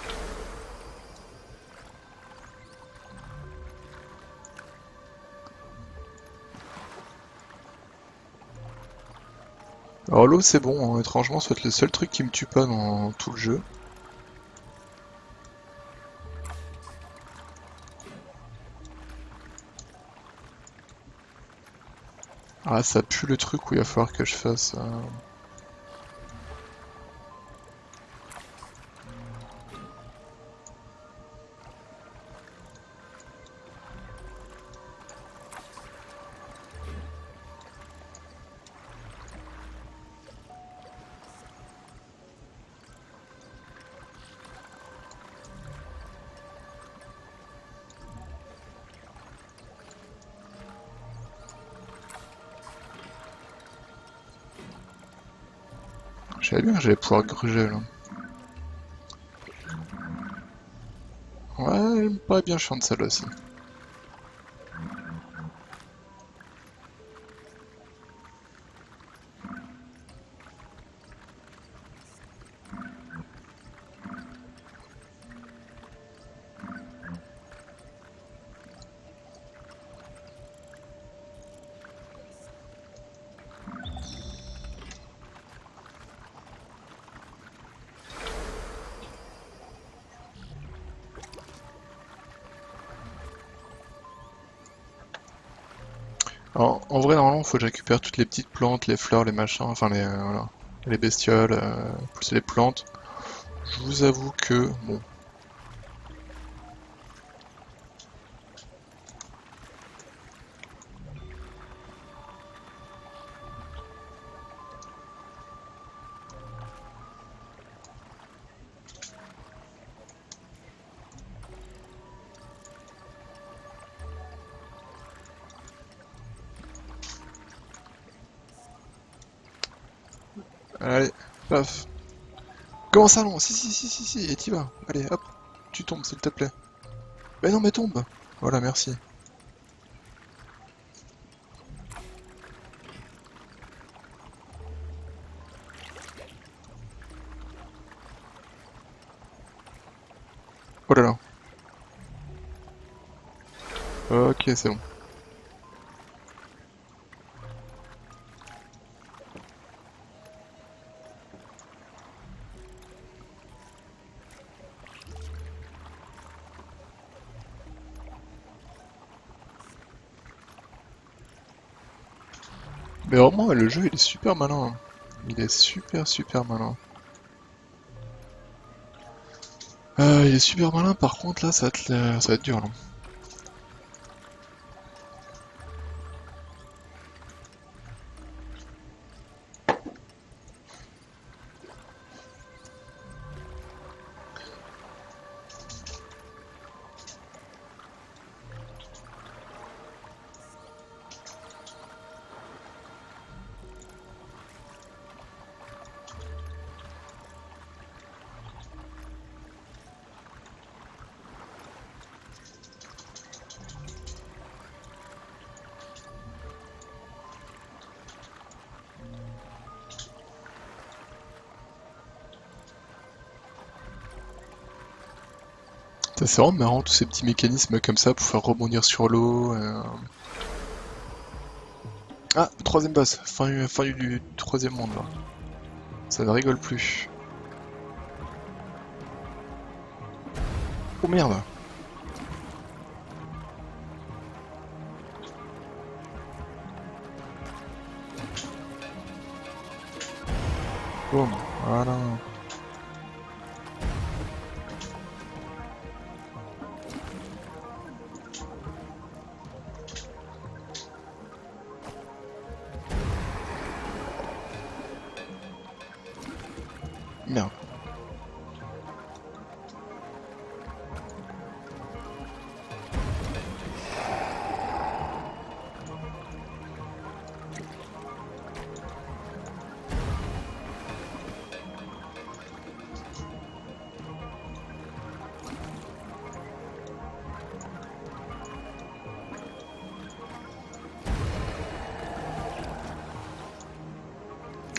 S1: Alors l'eau c'est bon, hein, étrangement, ça va être le seul truc qui me tue pas dans tout le jeu. Ah, ça pue le truc où il va falloir que je fasse... Je savais bien que j'allais pouvoir gruger là. Ouais, il me paraît bien chiant de celle-là aussi. Alors, en vrai, normalement, faut que je récupère toutes les petites plantes, les fleurs, les machins, enfin voilà, les bestioles, plus les plantes. Je vous avoue que, bon, Allez, paf. Comment ça non? Si, et t'y vas. Allez, hop, tu tombes s'il te plaît. Mais non mais tombe. Voilà, merci. Oh là là. Ok, c'est bon. Mais vraiment, le jeu il est super malin. Il est super malin. Il est super malin, par contre là ça va être dur là. C'est vraiment marrant tous ces petits mécanismes comme ça pour faire rebondir sur l'eau. Ah, troisième boss, fin du troisième monde là. Ça ne rigole plus. Oh merde! Boum, voilà. Merde.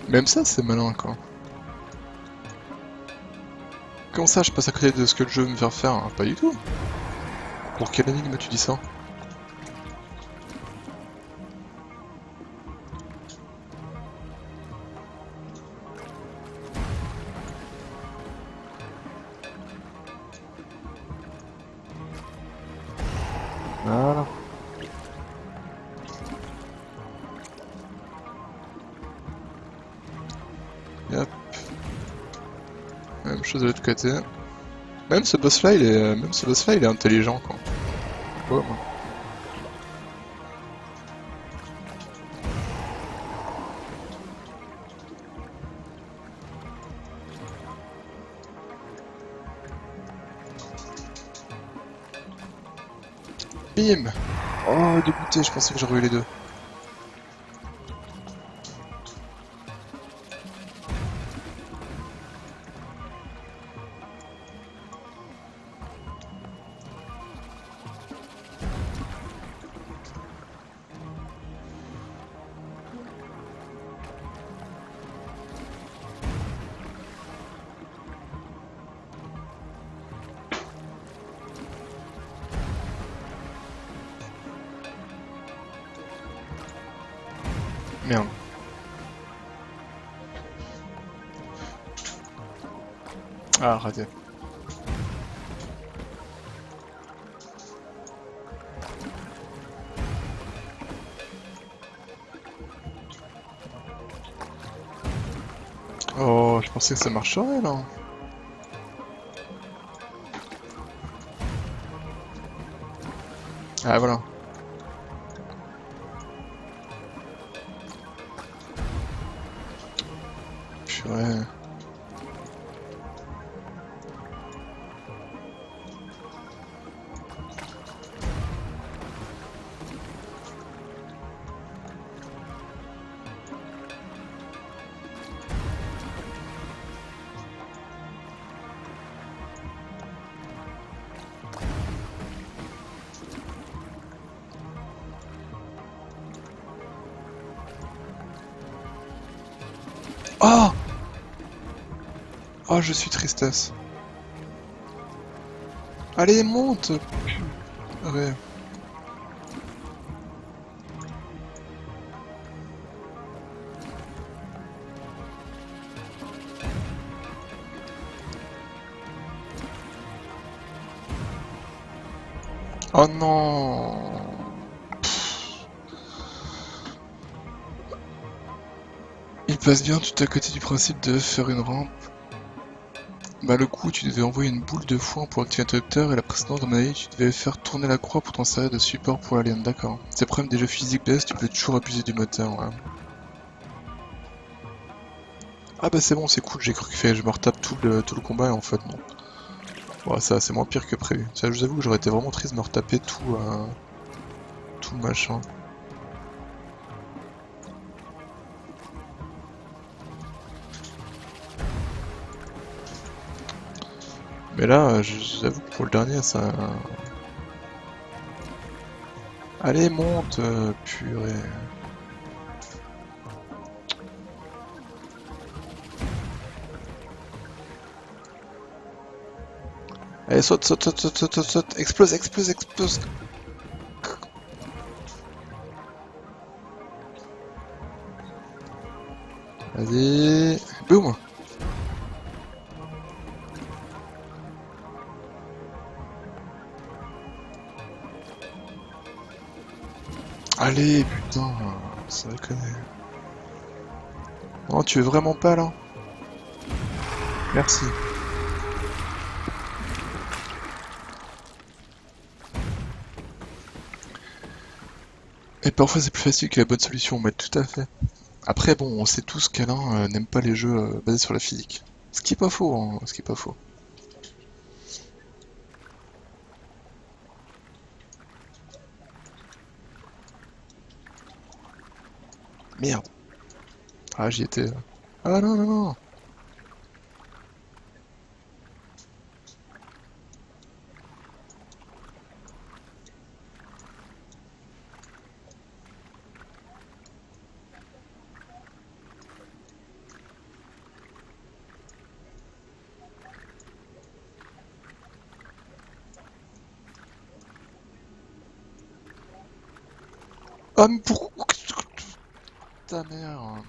S1: Même ça, c'est malin quoi. Comment ça, je passe à côté de ce que le jeu me fait faire? Pas du tout. Pour quelle énigme tu dis ça? Voilà. Yep. Même chose de l'autre côté. Même ce boss là, il est intelligent quoi. Ouais, moi. Bim! Oh, dégoûté, je pensais que j'aurais eu les deux. Merde. Ah, raté. Oh, je pensais que ça marcherait là. Ah, voilà. Purée. Oh! Oh, je suis tristesse. Allez, monte! Ouais. Oh non! Il passe bien tout à côté du principe de faire une rampe. Bah le coup, tu devais envoyer une boule de foin pour activer l'interrupteur et la précédente, à mon avis, tu devais faire tourner la croix pour t'en servir de support pour l'alien, d'accord. C'est le problème des jeux physiques PS, tu peux toujours abuser du moteur, ouais. Ah bah c'est bon, c'est cool, j'ai cru que je me retape tout le combat et en fait non. Ouais, ça c'est moins pire que prévu. Ça, je vous avoue que j'aurais été vraiment triste de me retaper tout le machin. Mais là, j'avoue que pour le dernier, ça... Allez, monte, purée. Allez, saute, saute, saute, saute, saute, saute, saute, explose, explose, explose. Vas-y, boum. Allez, putain, ça déconne. Non, tu veux vraiment pas là? Merci. Et parfois c'est plus facile que la bonne solution, mais tout à fait. Après, bon, on sait tous qu'Alain n'aime pas les jeux basés sur la physique. Ce qui est pas faux, hein, ce qui est pas faux. Merde. Ah, j'y étais. Ah non, non, non. Ah, mais pourquoi... Ta mère.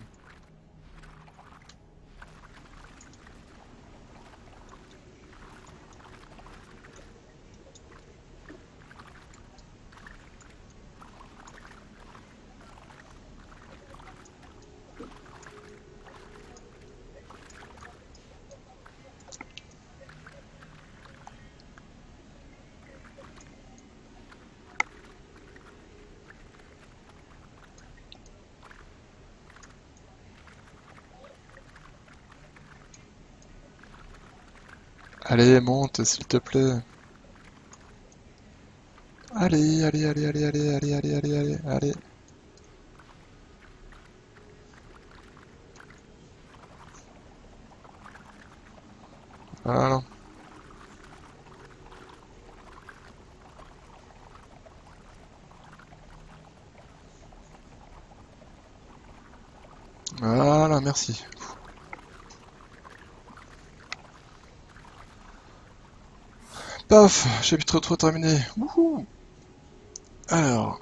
S1: Allez, monte, s'il te plaît. Allez, allez, allez, allez, allez, allez, allez, allez, allez, allez. Voilà. Voilà, merci. Paf, chapitre 3 terminé. Wouhou. Alors,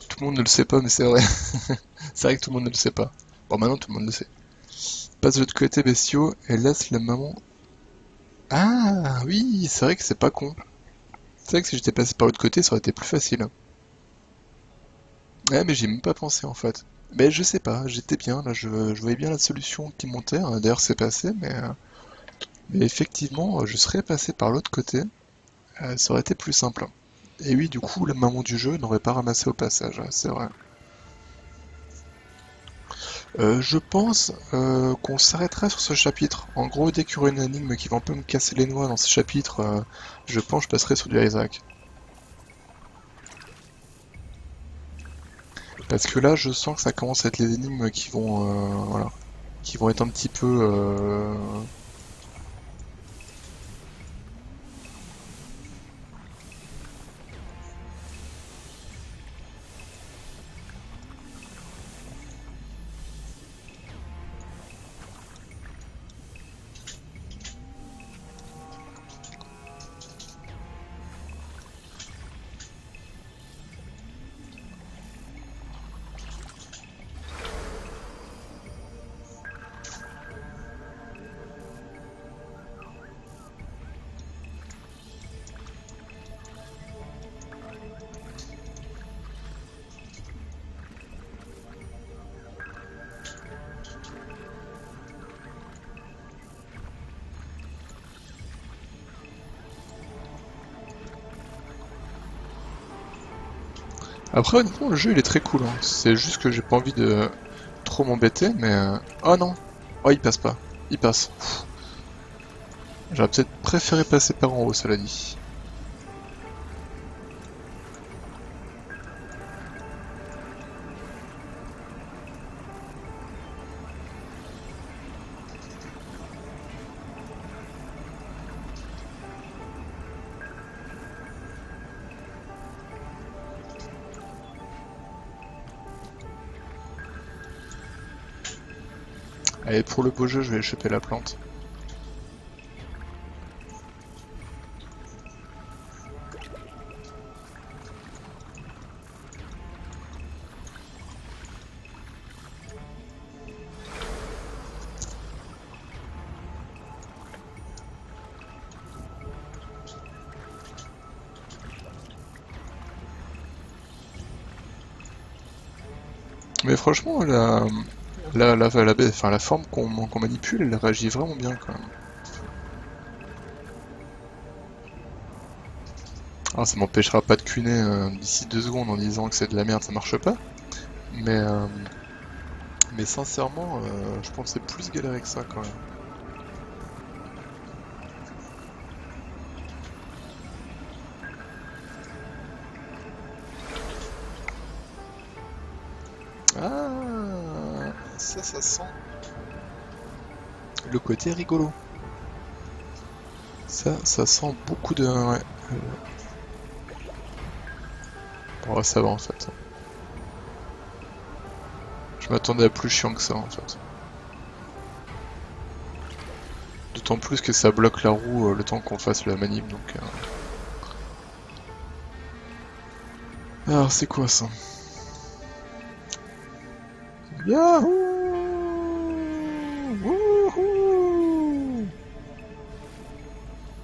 S1: tout le monde ne le sait pas, mais c'est vrai. C'est vrai que tout le monde ne le sait pas. Bon, maintenant tout le monde le sait. Passe de l'autre côté, bestiaux, et laisse la maman. Ah, oui, c'est vrai que c'est pas con. C'est vrai que si j'étais passé par l'autre côté, ça aurait été plus facile. Ouais, mais j'y ai même pas pensé en fait. Mais je sais pas, j'étais bien, là, je voyais bien la solution qui montait. D'ailleurs, c'est passé, mais effectivement, je serais passé par l'autre côté, ça aurait été plus simple. Et oui, du coup, la maman du jeu n'aurait pas ramassé au passage, c'est vrai. Je pense qu'on s'arrêtera sur ce chapitre. En gros, dès qu'il y aura une énigme qui va un peu me casser les noix dans ce chapitre, je pense que je passerai sur du Isaac. Parce que là, je sens que ça commence à être les énigmes qui vont, voilà, qui vont être un petit peu. Après, honnêtement, le jeu il est très cool, hein. C'est juste que j'ai pas envie de trop m'embêter, mais... Oh non! Oh, il passe pas. Il passe. J'aurais peut-être préféré passer par en haut, cela dit. Allez, pour le beau jeu, je vais choper la plante. Mais franchement, enfin, la forme qu'on manipule, elle réagit vraiment bien quand même. Alors ça m'empêchera pas de cuner d'ici 2 secondes en disant que c'est de la merde, ça marche pas. Mais, euh, mais sincèrement, je pensais plus galérer que ça quand même. Ah, ça sent le côté rigolo. Ça sent beaucoup de... Ouais. Bon, ça va en fait. Je m'attendais à plus chiant que ça en fait. D'autant plus que ça bloque la roue le temps qu'on fasse la manip donc... Alors c'est quoi ça? Yahoo! Wouhou!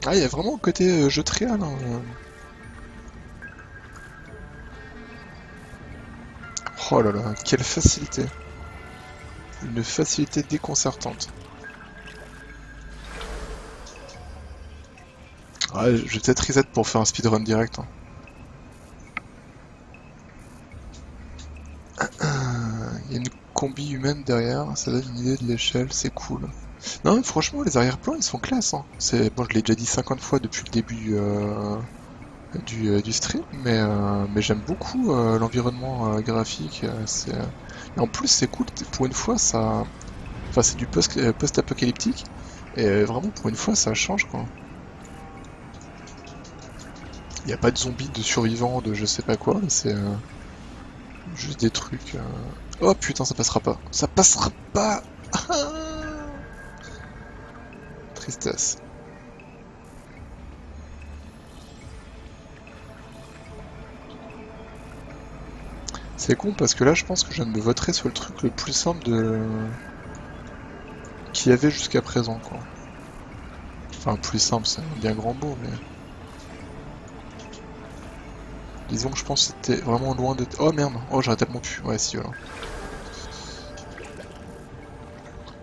S1: Ah, il y a vraiment le côté jeu de réal, hein. Oh là là, quelle facilité. Une facilité déconcertante. Ah, je vais peut-être reset pour faire un speedrun direct, hein. Il y a une combi humaine derrière, ça donne une idée de l'échelle, c'est cool. Non, mais franchement, les arrière-plans, ils sont classe, hein. C'est... Bon, je l'ai déjà dit 50 fois depuis le début du stream, mais j'aime beaucoup l'environnement graphique. Et en plus, c'est cool, pour une fois, ça... Enfin, c'est du post-apocalyptique, et vraiment, pour une fois, ça change, quoi. Il n'y a pas de zombies, de survivants, de je sais pas quoi, c'est juste des trucs... Oh putain, ça passera pas. Ça passera pas. Tristesse. C'est con parce que là, je pense que je viens de me voterai sur le truc le plus simple qu'il y avait jusqu'à présent, quoi. Enfin, plus simple, c'est un bien grand mot, mais... Disons que je pense que c'était vraiment loin d'être... Oh merde. Oh, j'aurais tellement pu. Ouais, si, voilà.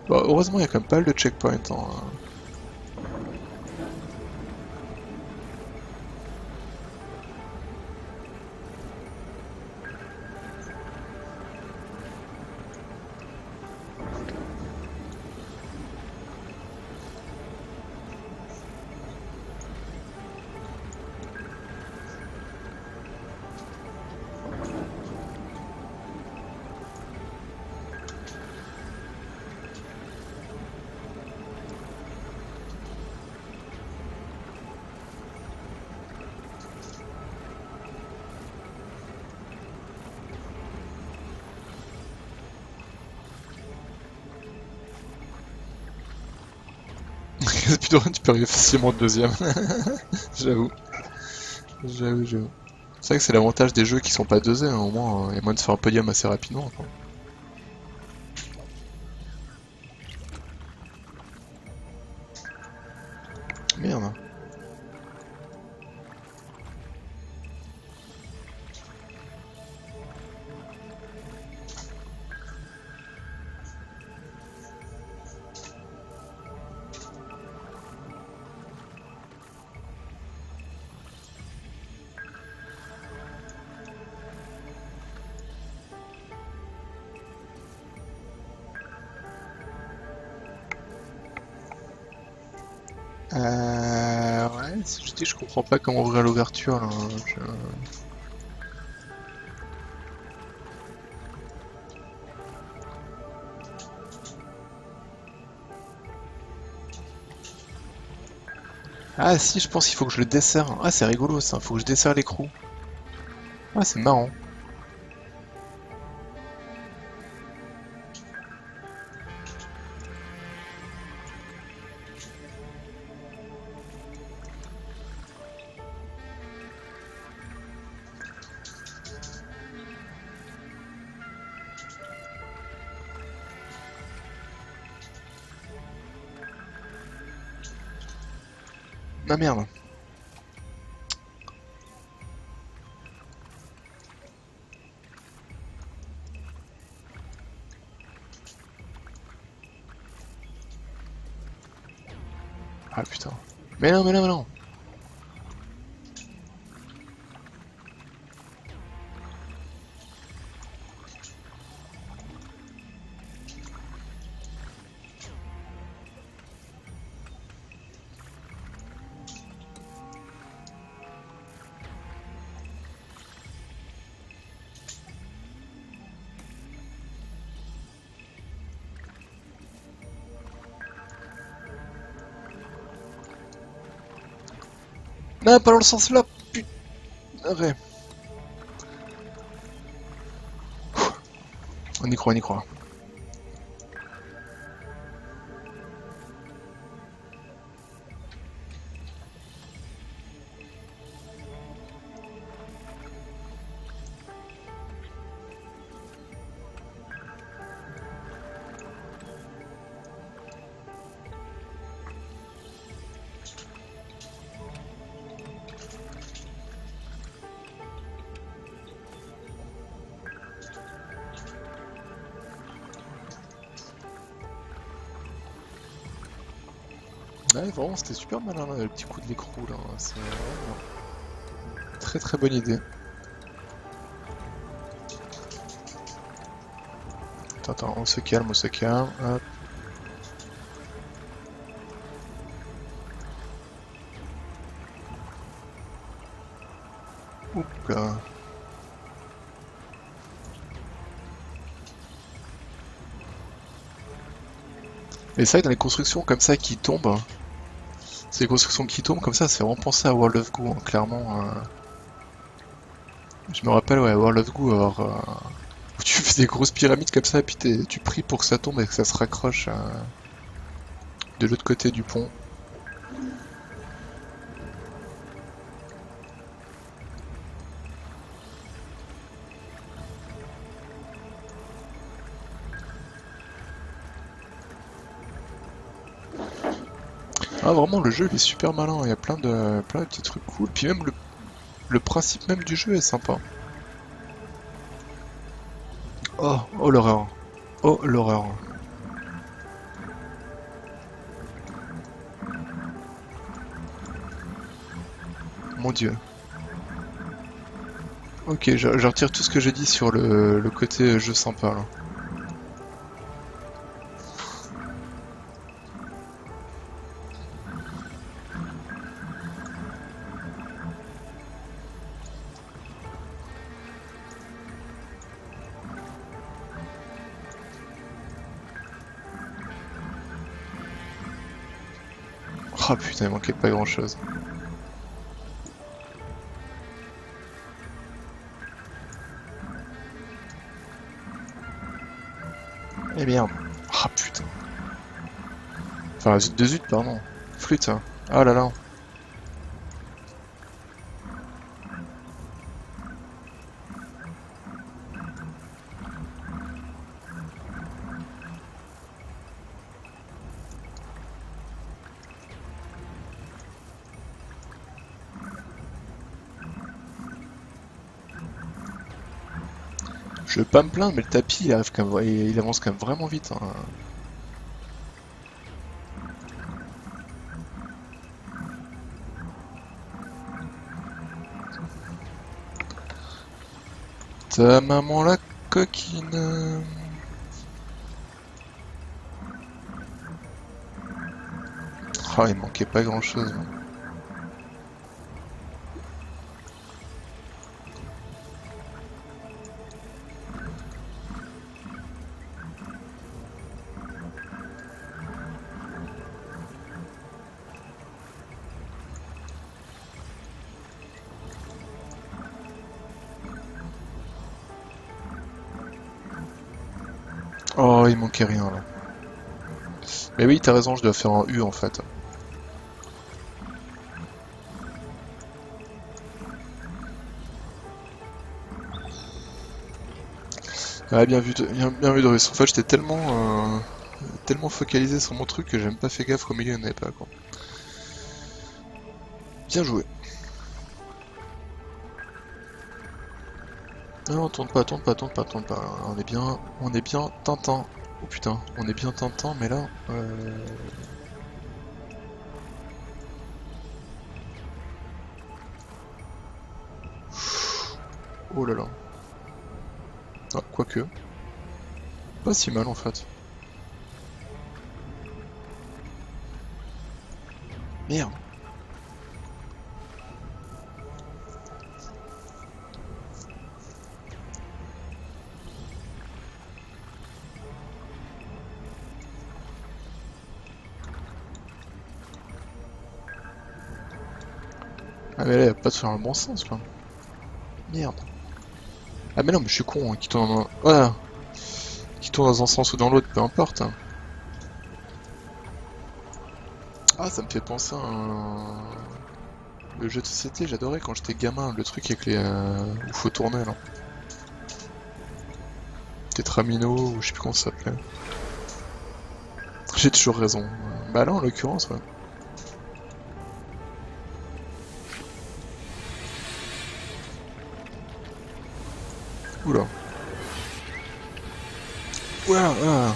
S1: Bah, heureusement, il y a quand même pas mal de checkpoints, hein. Speedrun, tu peux arriver facilement en deuxième. J'avoue. J'avoue. C'est vrai que c'est l'avantage des jeux qui sont pas dosés, hein. Au moins, il y a moyen de faire un podium assez rapidement, quoi. Merde. Ouais, si je dis je comprends pas comment ouvrir l'ouverture là. Ah si, je pense qu'il faut que je le desserre. Ah c'est rigolo ça, faut que je desserre l'écrou. Ah c'est marrant. Ah merde. Ah putain. Mais non, mais non, mais non. Non, pas dans le sens là, putain. Ouais. On y croit, on y croit. Ouais, vraiment, c'était super malin là, le petit coup de l'écrou là. C'est vraiment très très bonne idée. Attends, attends, on se calme, on se calme. Hop. Oups là. Mais c'est vrai que dans les constructions comme ça qui tombent, c'est les constructions qui tombent comme ça fait vraiment penser à World of Goo, hein, clairement. Je me rappelle, ouais, World of Goo, alors, où tu fais des grosses pyramides comme ça, et puis tu pries pour que ça tombe et que ça se raccroche de l'autre côté du pont. Ah, vraiment, le jeu il est super malin, il y a plein de petits trucs cool, puis même le principe même du jeu est sympa. Oh, oh l'horreur. Oh l'horreur. Mon dieu. Ok, je retire tout ce que j'ai dit sur le côté jeu sympa là. Oh putain, il manquait pas grand chose. Eh merde. Ah putain. Enfin, zut de zut, pardon. Flûte, hein. Ah là là. Je veux pas me plaindre, mais le tapis, il arrive quand même, il avance quand même vraiment vite, hein. Ta maman la coquine. Ah, il manquait pas grand chose. Oh, il manquait rien là. Mais oui, t'as raison, je dois faire un U en fait. Ah, bien vu Doris. En fait, j'étais tellement focalisé sur mon truc que j'ai même pas fait gaffe qu'au milieu il n'y en avait pas quoi. Bien joué. Non, tourne pas, tourne pas, tourne pas, tourne pas. On est bien Tintin. Oh putain, on est bien Tintin, mais là, oh là là. Ah, quoique. Pas si mal en fait. Merde. Ah mais là, y a pas de faire dans le bon sens là. Merde. Ah mais non, mais je suis con, hein, qui tourne dans... Voilà. Qui tourne dans un sens ou dans l'autre, peu importe. Hein. Ah, ça me fait penser à le jeu de société, j'adorais quand j'étais gamin, le truc avec les... où faut tourner là. Tetramino, ou je sais plus comment ça s'appelait. J'ai toujours raison. Bah là, en l'occurrence, ouais. Oula. Ouah, ouah.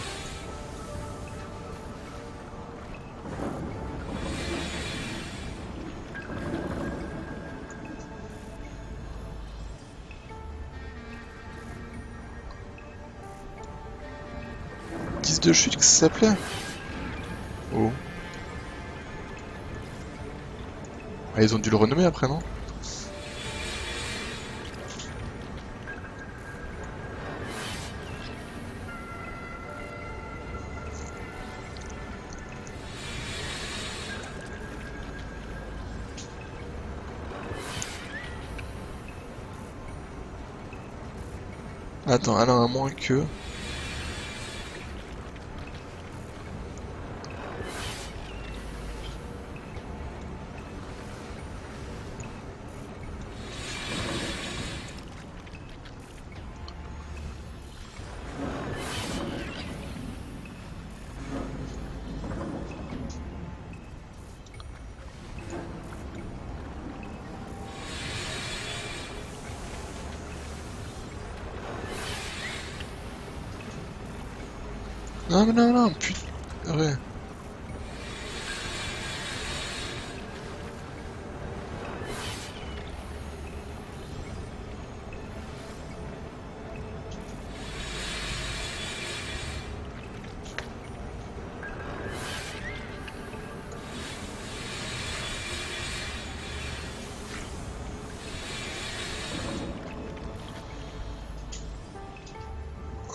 S1: Disque de chute, que ça s'appelait? Oh. Ah, ils ont dû le renommer après, non? Attends, alors à moins que... Non, mais non, non, putain... Ouais.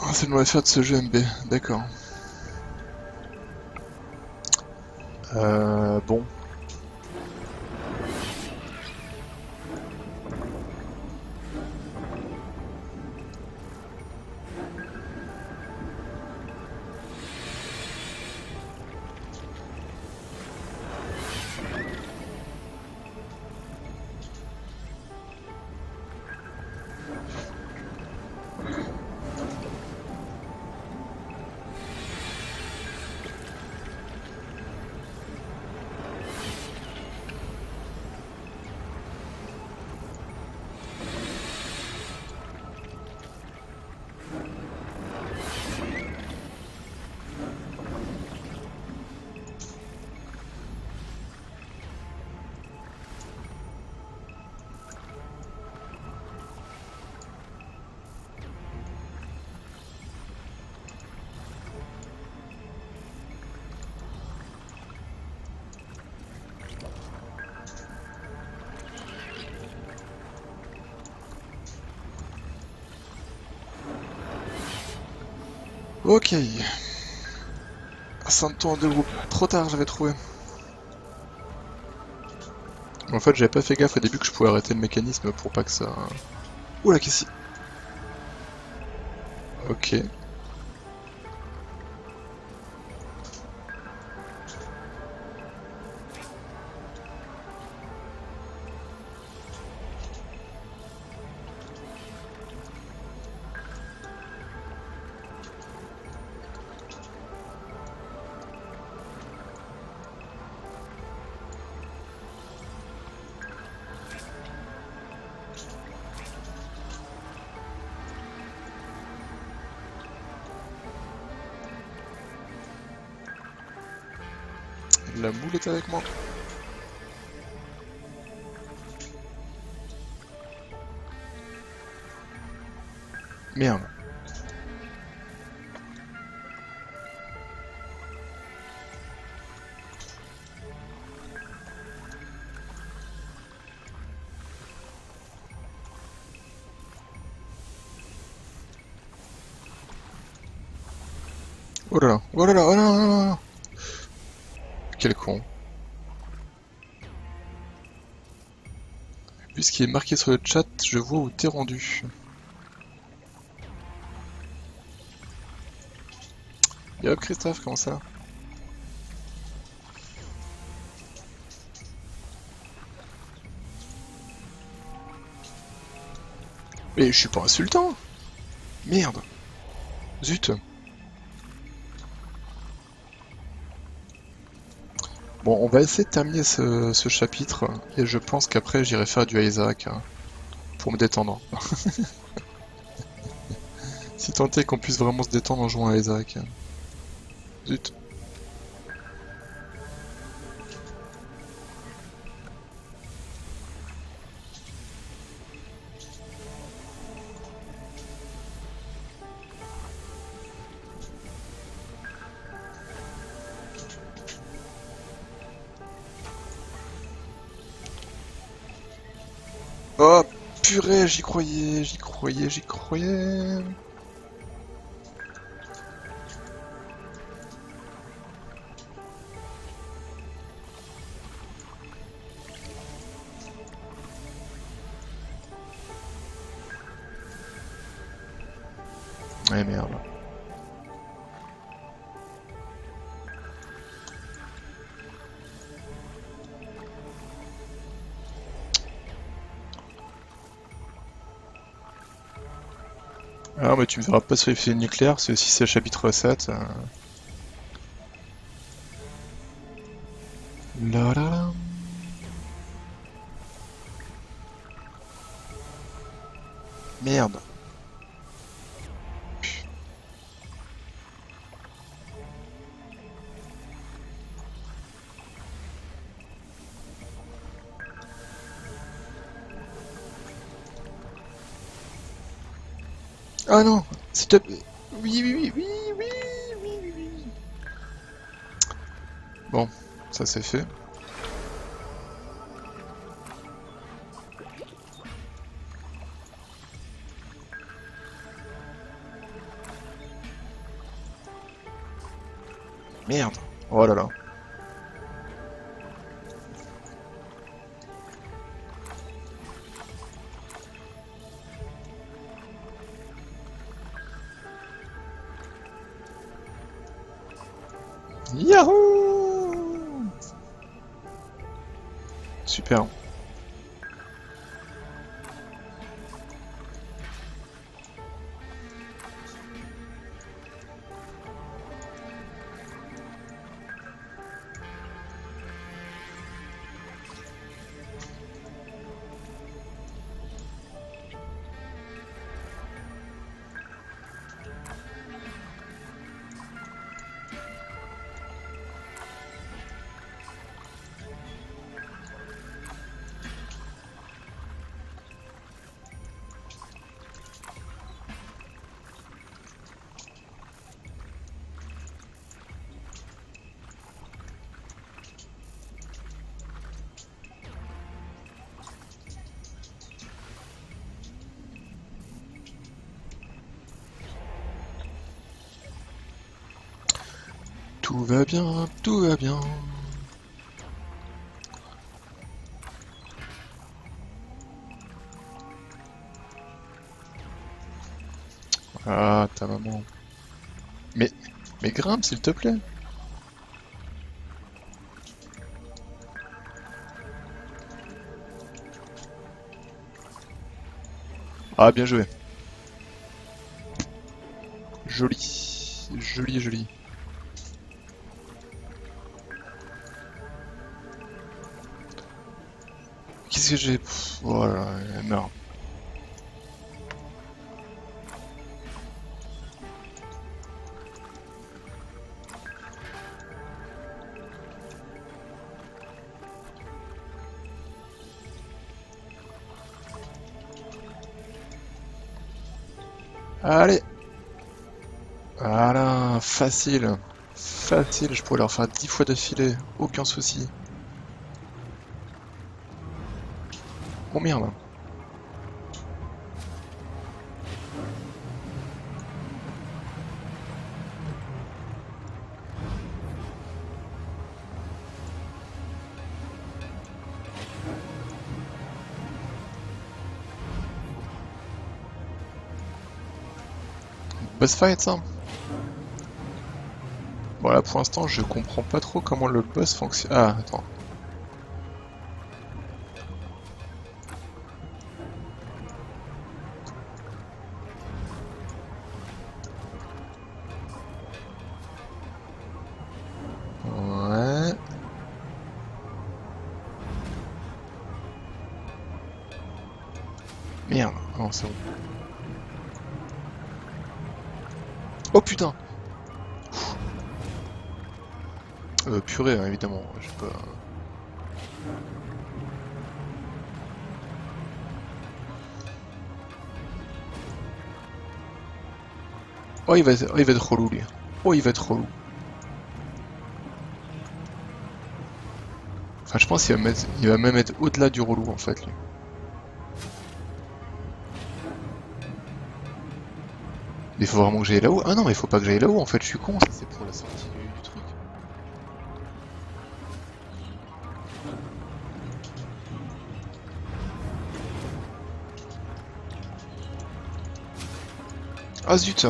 S1: Ah, c'est le mot à faire de ce jeu MB, d'accord. Bon. Ok. Ascendant de groupe. Trop tard, j'avais trouvé. En fait, j'avais pas fait gaffe au début que je pouvais arrêter le mécanisme pour pas que ça... Oula, qu'est-ce que c'est? Ok. La moule est avec moi. Merde. Oh là là, oh là là, oh là là, oh là là. Quel con. Vu ce qui est marqué sur le chat, je vois où t'es rendu. Et hop Christophe, comment ça? Mais je suis pas insultant. Merde. Zut. Bon, on va essayer de terminer ce chapitre, et je pense qu'après j'irai faire du Isaac, hein, pour me détendre. Si tant est qu'on puisse vraiment se détendre en jouant à Isaac. Zut. Oh, purée, j'y croyais, j'y croyais, j'y croyais. Eh merde. Ah, mais tu me verras pas sur l'effet nucléaire, parce que si c'est le chapitre 7... La la la. Merde. Ah non, s'il te plaît. Oui, oui, oui, oui, oui, oui, oui, oui. Bon, ça c'est fait. Merde. Oh là là. Yahoo! Super. Tout va bien, tout va bien. Ah, ta maman. Mais, mais grimpe, s'il te plaît. Ah, bien joué. Joli. Joli, joli. Qu'est-ce que j'ai... Voilà, merde. Allez. Voilà, facile. Facile, je pourrais leur faire 10 fois d'affilée. Aucun souci. Oh merde. Boss fight, ça. Bon, là, pour l'instant, je comprends pas trop comment le boss fonctionne. Ah, attends. Ouais. Merde. Non, c'est bon. Oh putain. Purée, hein, évidemment. J'ai pas... Oh, oh, il va être relou, lui. Oh, il va être relou. Enfin, je pense il va même être au-delà du relou, en fait, lui. Il faut vraiment que j'aille là-haut. Ah non, mais il faut pas que j'aille là-haut, en fait, je suis con. Ça, c'est pour la sortie du truc. Ah zut.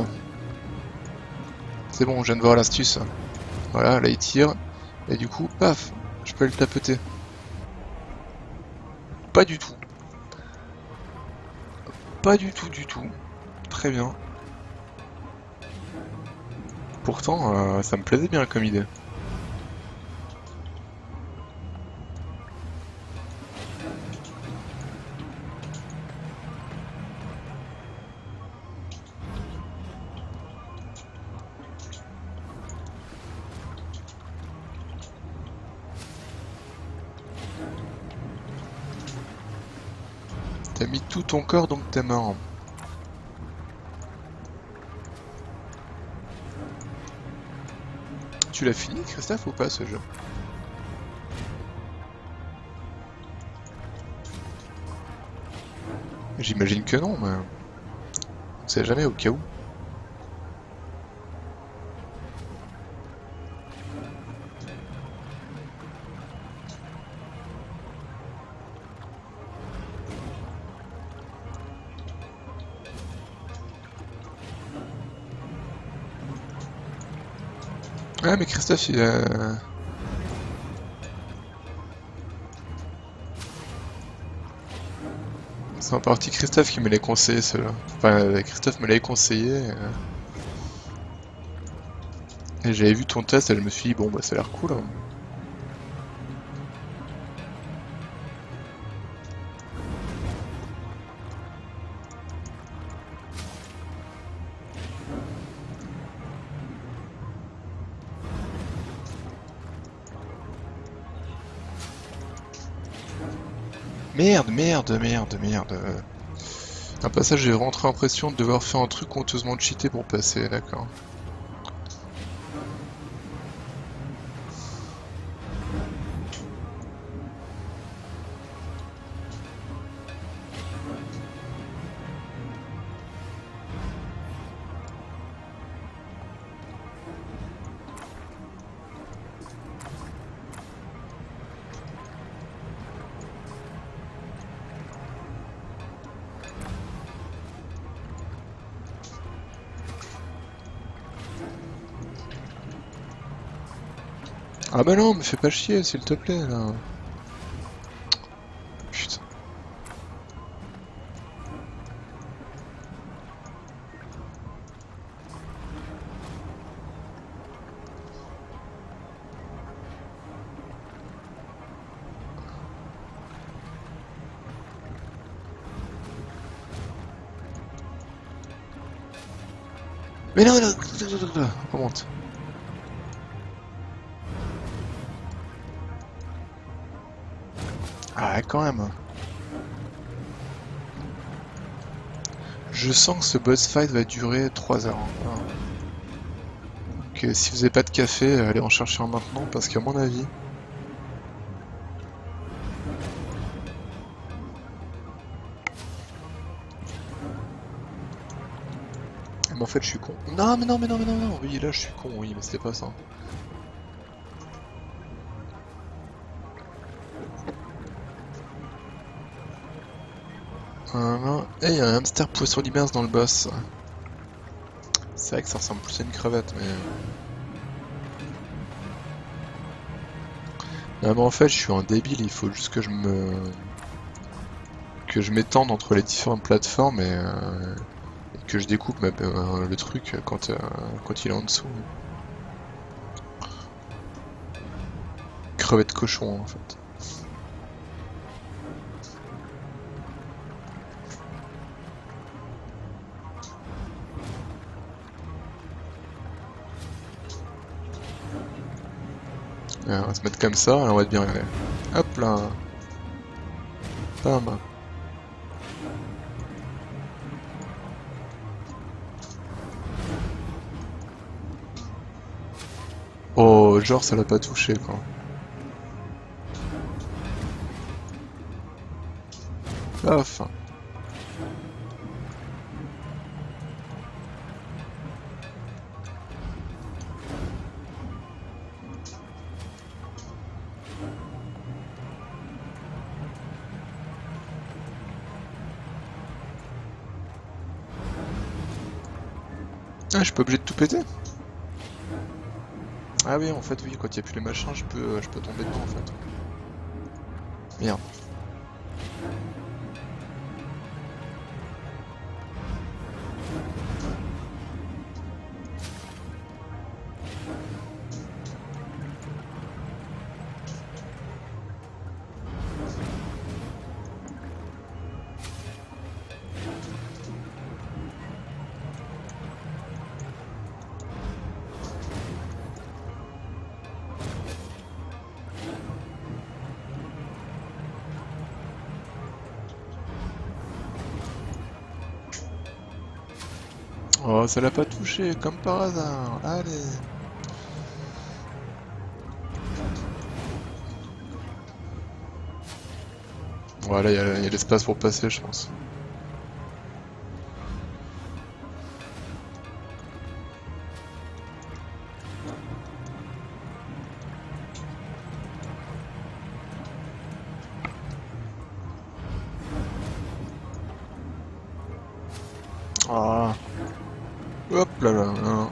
S1: C'est bon, je viens de voir l'astuce. Voilà, là, il tire. Et du coup, paf, je peux le tapeter. Pas du tout. Pas du tout, du tout. Très bien. Pourtant, ça me plaisait bien comme idée. T'as mis tout ton corps, donc t'es mort. Tu l'as fini, Christophe, ou pas, ce jeu? J'imagine que non, mais... On sait jamais, au cas où. Ouais, mais Christophe, il a... C'est en partie Christophe qui me l'a conseillé, ceux-là. Enfin, Christophe me l'avait conseillé. Et j'avais vu ton test et je me suis dit, bon, bah, ça a l'air cool, hein. Merde, merde, merde, merde. Un passage, j'ai rentré l'impression de devoir faire un truc honteusement cheaté pour passer, d'accord. Ah bah non, me fais pas chier, s'il te plaît, là. Putain. Mais non, là, remonte. Ah, quand même. Je sens que ce boss fight va durer 3 heures. Hein. Donc si vous avez pas de café, allez en chercher un maintenant, parce qu'à mon avis... Mais en fait, je suis con. Non, mais non, mais non, mais non, non. Oui, là, je suis con, oui, mais c'était pas ça. Et il y a un hamster poisson limace dans le boss. C'est vrai que ça ressemble plus à une crevette, mais... Non, mais en fait, je suis un débile, il faut juste que que je m'étende entre les différentes plateformes et que je découpe le truc quand il est en dessous. Crevette cochon, en fait. On va se mettre comme ça et on va être bien arrivé. Hop là. Bam. Oh, genre ça l'a pas touché quoi. Paf. Ah, je suis pas obligé de tout péter? Ah oui, en fait, oui, quand il n'y a plus les machins, je peux tomber dedans en fait. Merde. Oh, ça l'a pas touché, comme par hasard. Allez. Voilà, il y a l'espace pour passer, je pense. Ah. Hop là là. Là.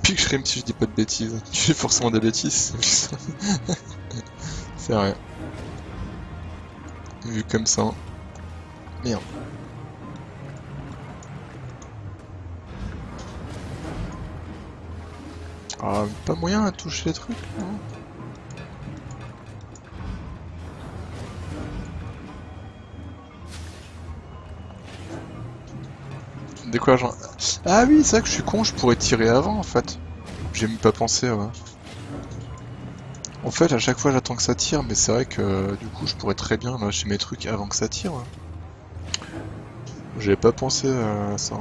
S1: Pique Shrimp si je dis pas de bêtises. Tu fais forcément des bêtises. C'est vrai. Vu comme ça. Merde. Ah, pas moyen à toucher les trucs, non? Décourageant. Ah oui, c'est vrai que je suis con, je pourrais tirer avant en fait. J'ai même pas pensé, ouais. En fait, à chaque fois j'attends que ça tire, mais c'est vrai que du coup je pourrais très bien lâcher mes trucs avant que ça tire. Ouais. J'avais pas pensé à ça.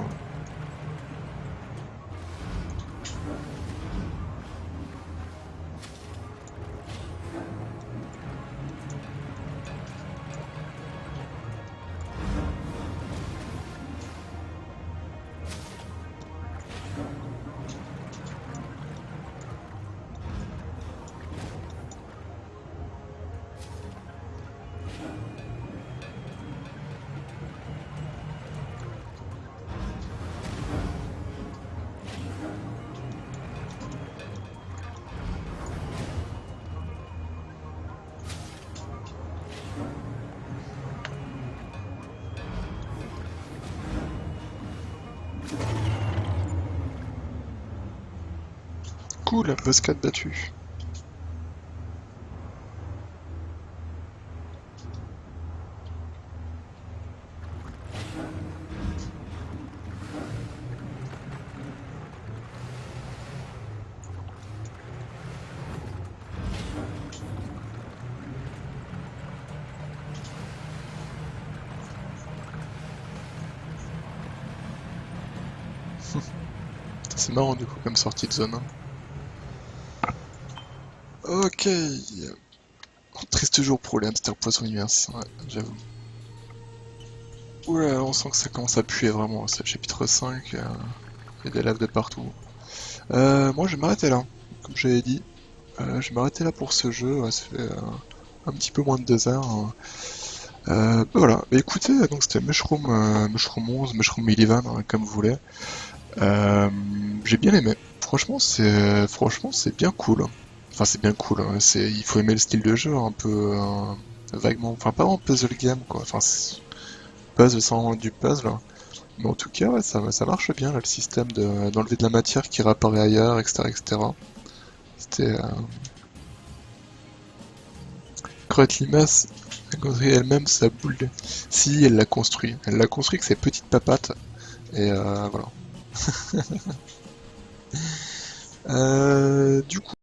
S1: Cool, boss 4 battu. C'est marrant du coup comme sortie de zone. Ok. Triste jour pour les hamsters poissons immerses, ouais, j'avoue. Oula, on sent que ça commence à puer vraiment, c'est le chapitre 5, il y a des laves de partout. Moi je vais m'arrêter là, comme j'avais dit. Je vais m'arrêter là pour ce jeu, ouais, ça fait un petit peu moins de 2 heures. Hein. Voilà, bah, écoutez, donc c'était Mushroom, Mushroom 11, Mushroom 11, hein, comme vous voulez. J'ai bien aimé. Franchement c'est bien cool. Enfin c'est bien cool. Hein. Il faut aimer le style de jeu un peu vaguement. Enfin pas en puzzle game quoi. Enfin puzzle sans du puzzle. Hein. Mais en tout cas ouais, ça marche bien là, le système d'enlever de la matière qui réapparaît ailleurs, etc. etc. C'était Crotte Limace a construit elle-même sa boule. Si elle l'a construit. Elle l'a construit avec ses petites papates. Et voilà. Du coup.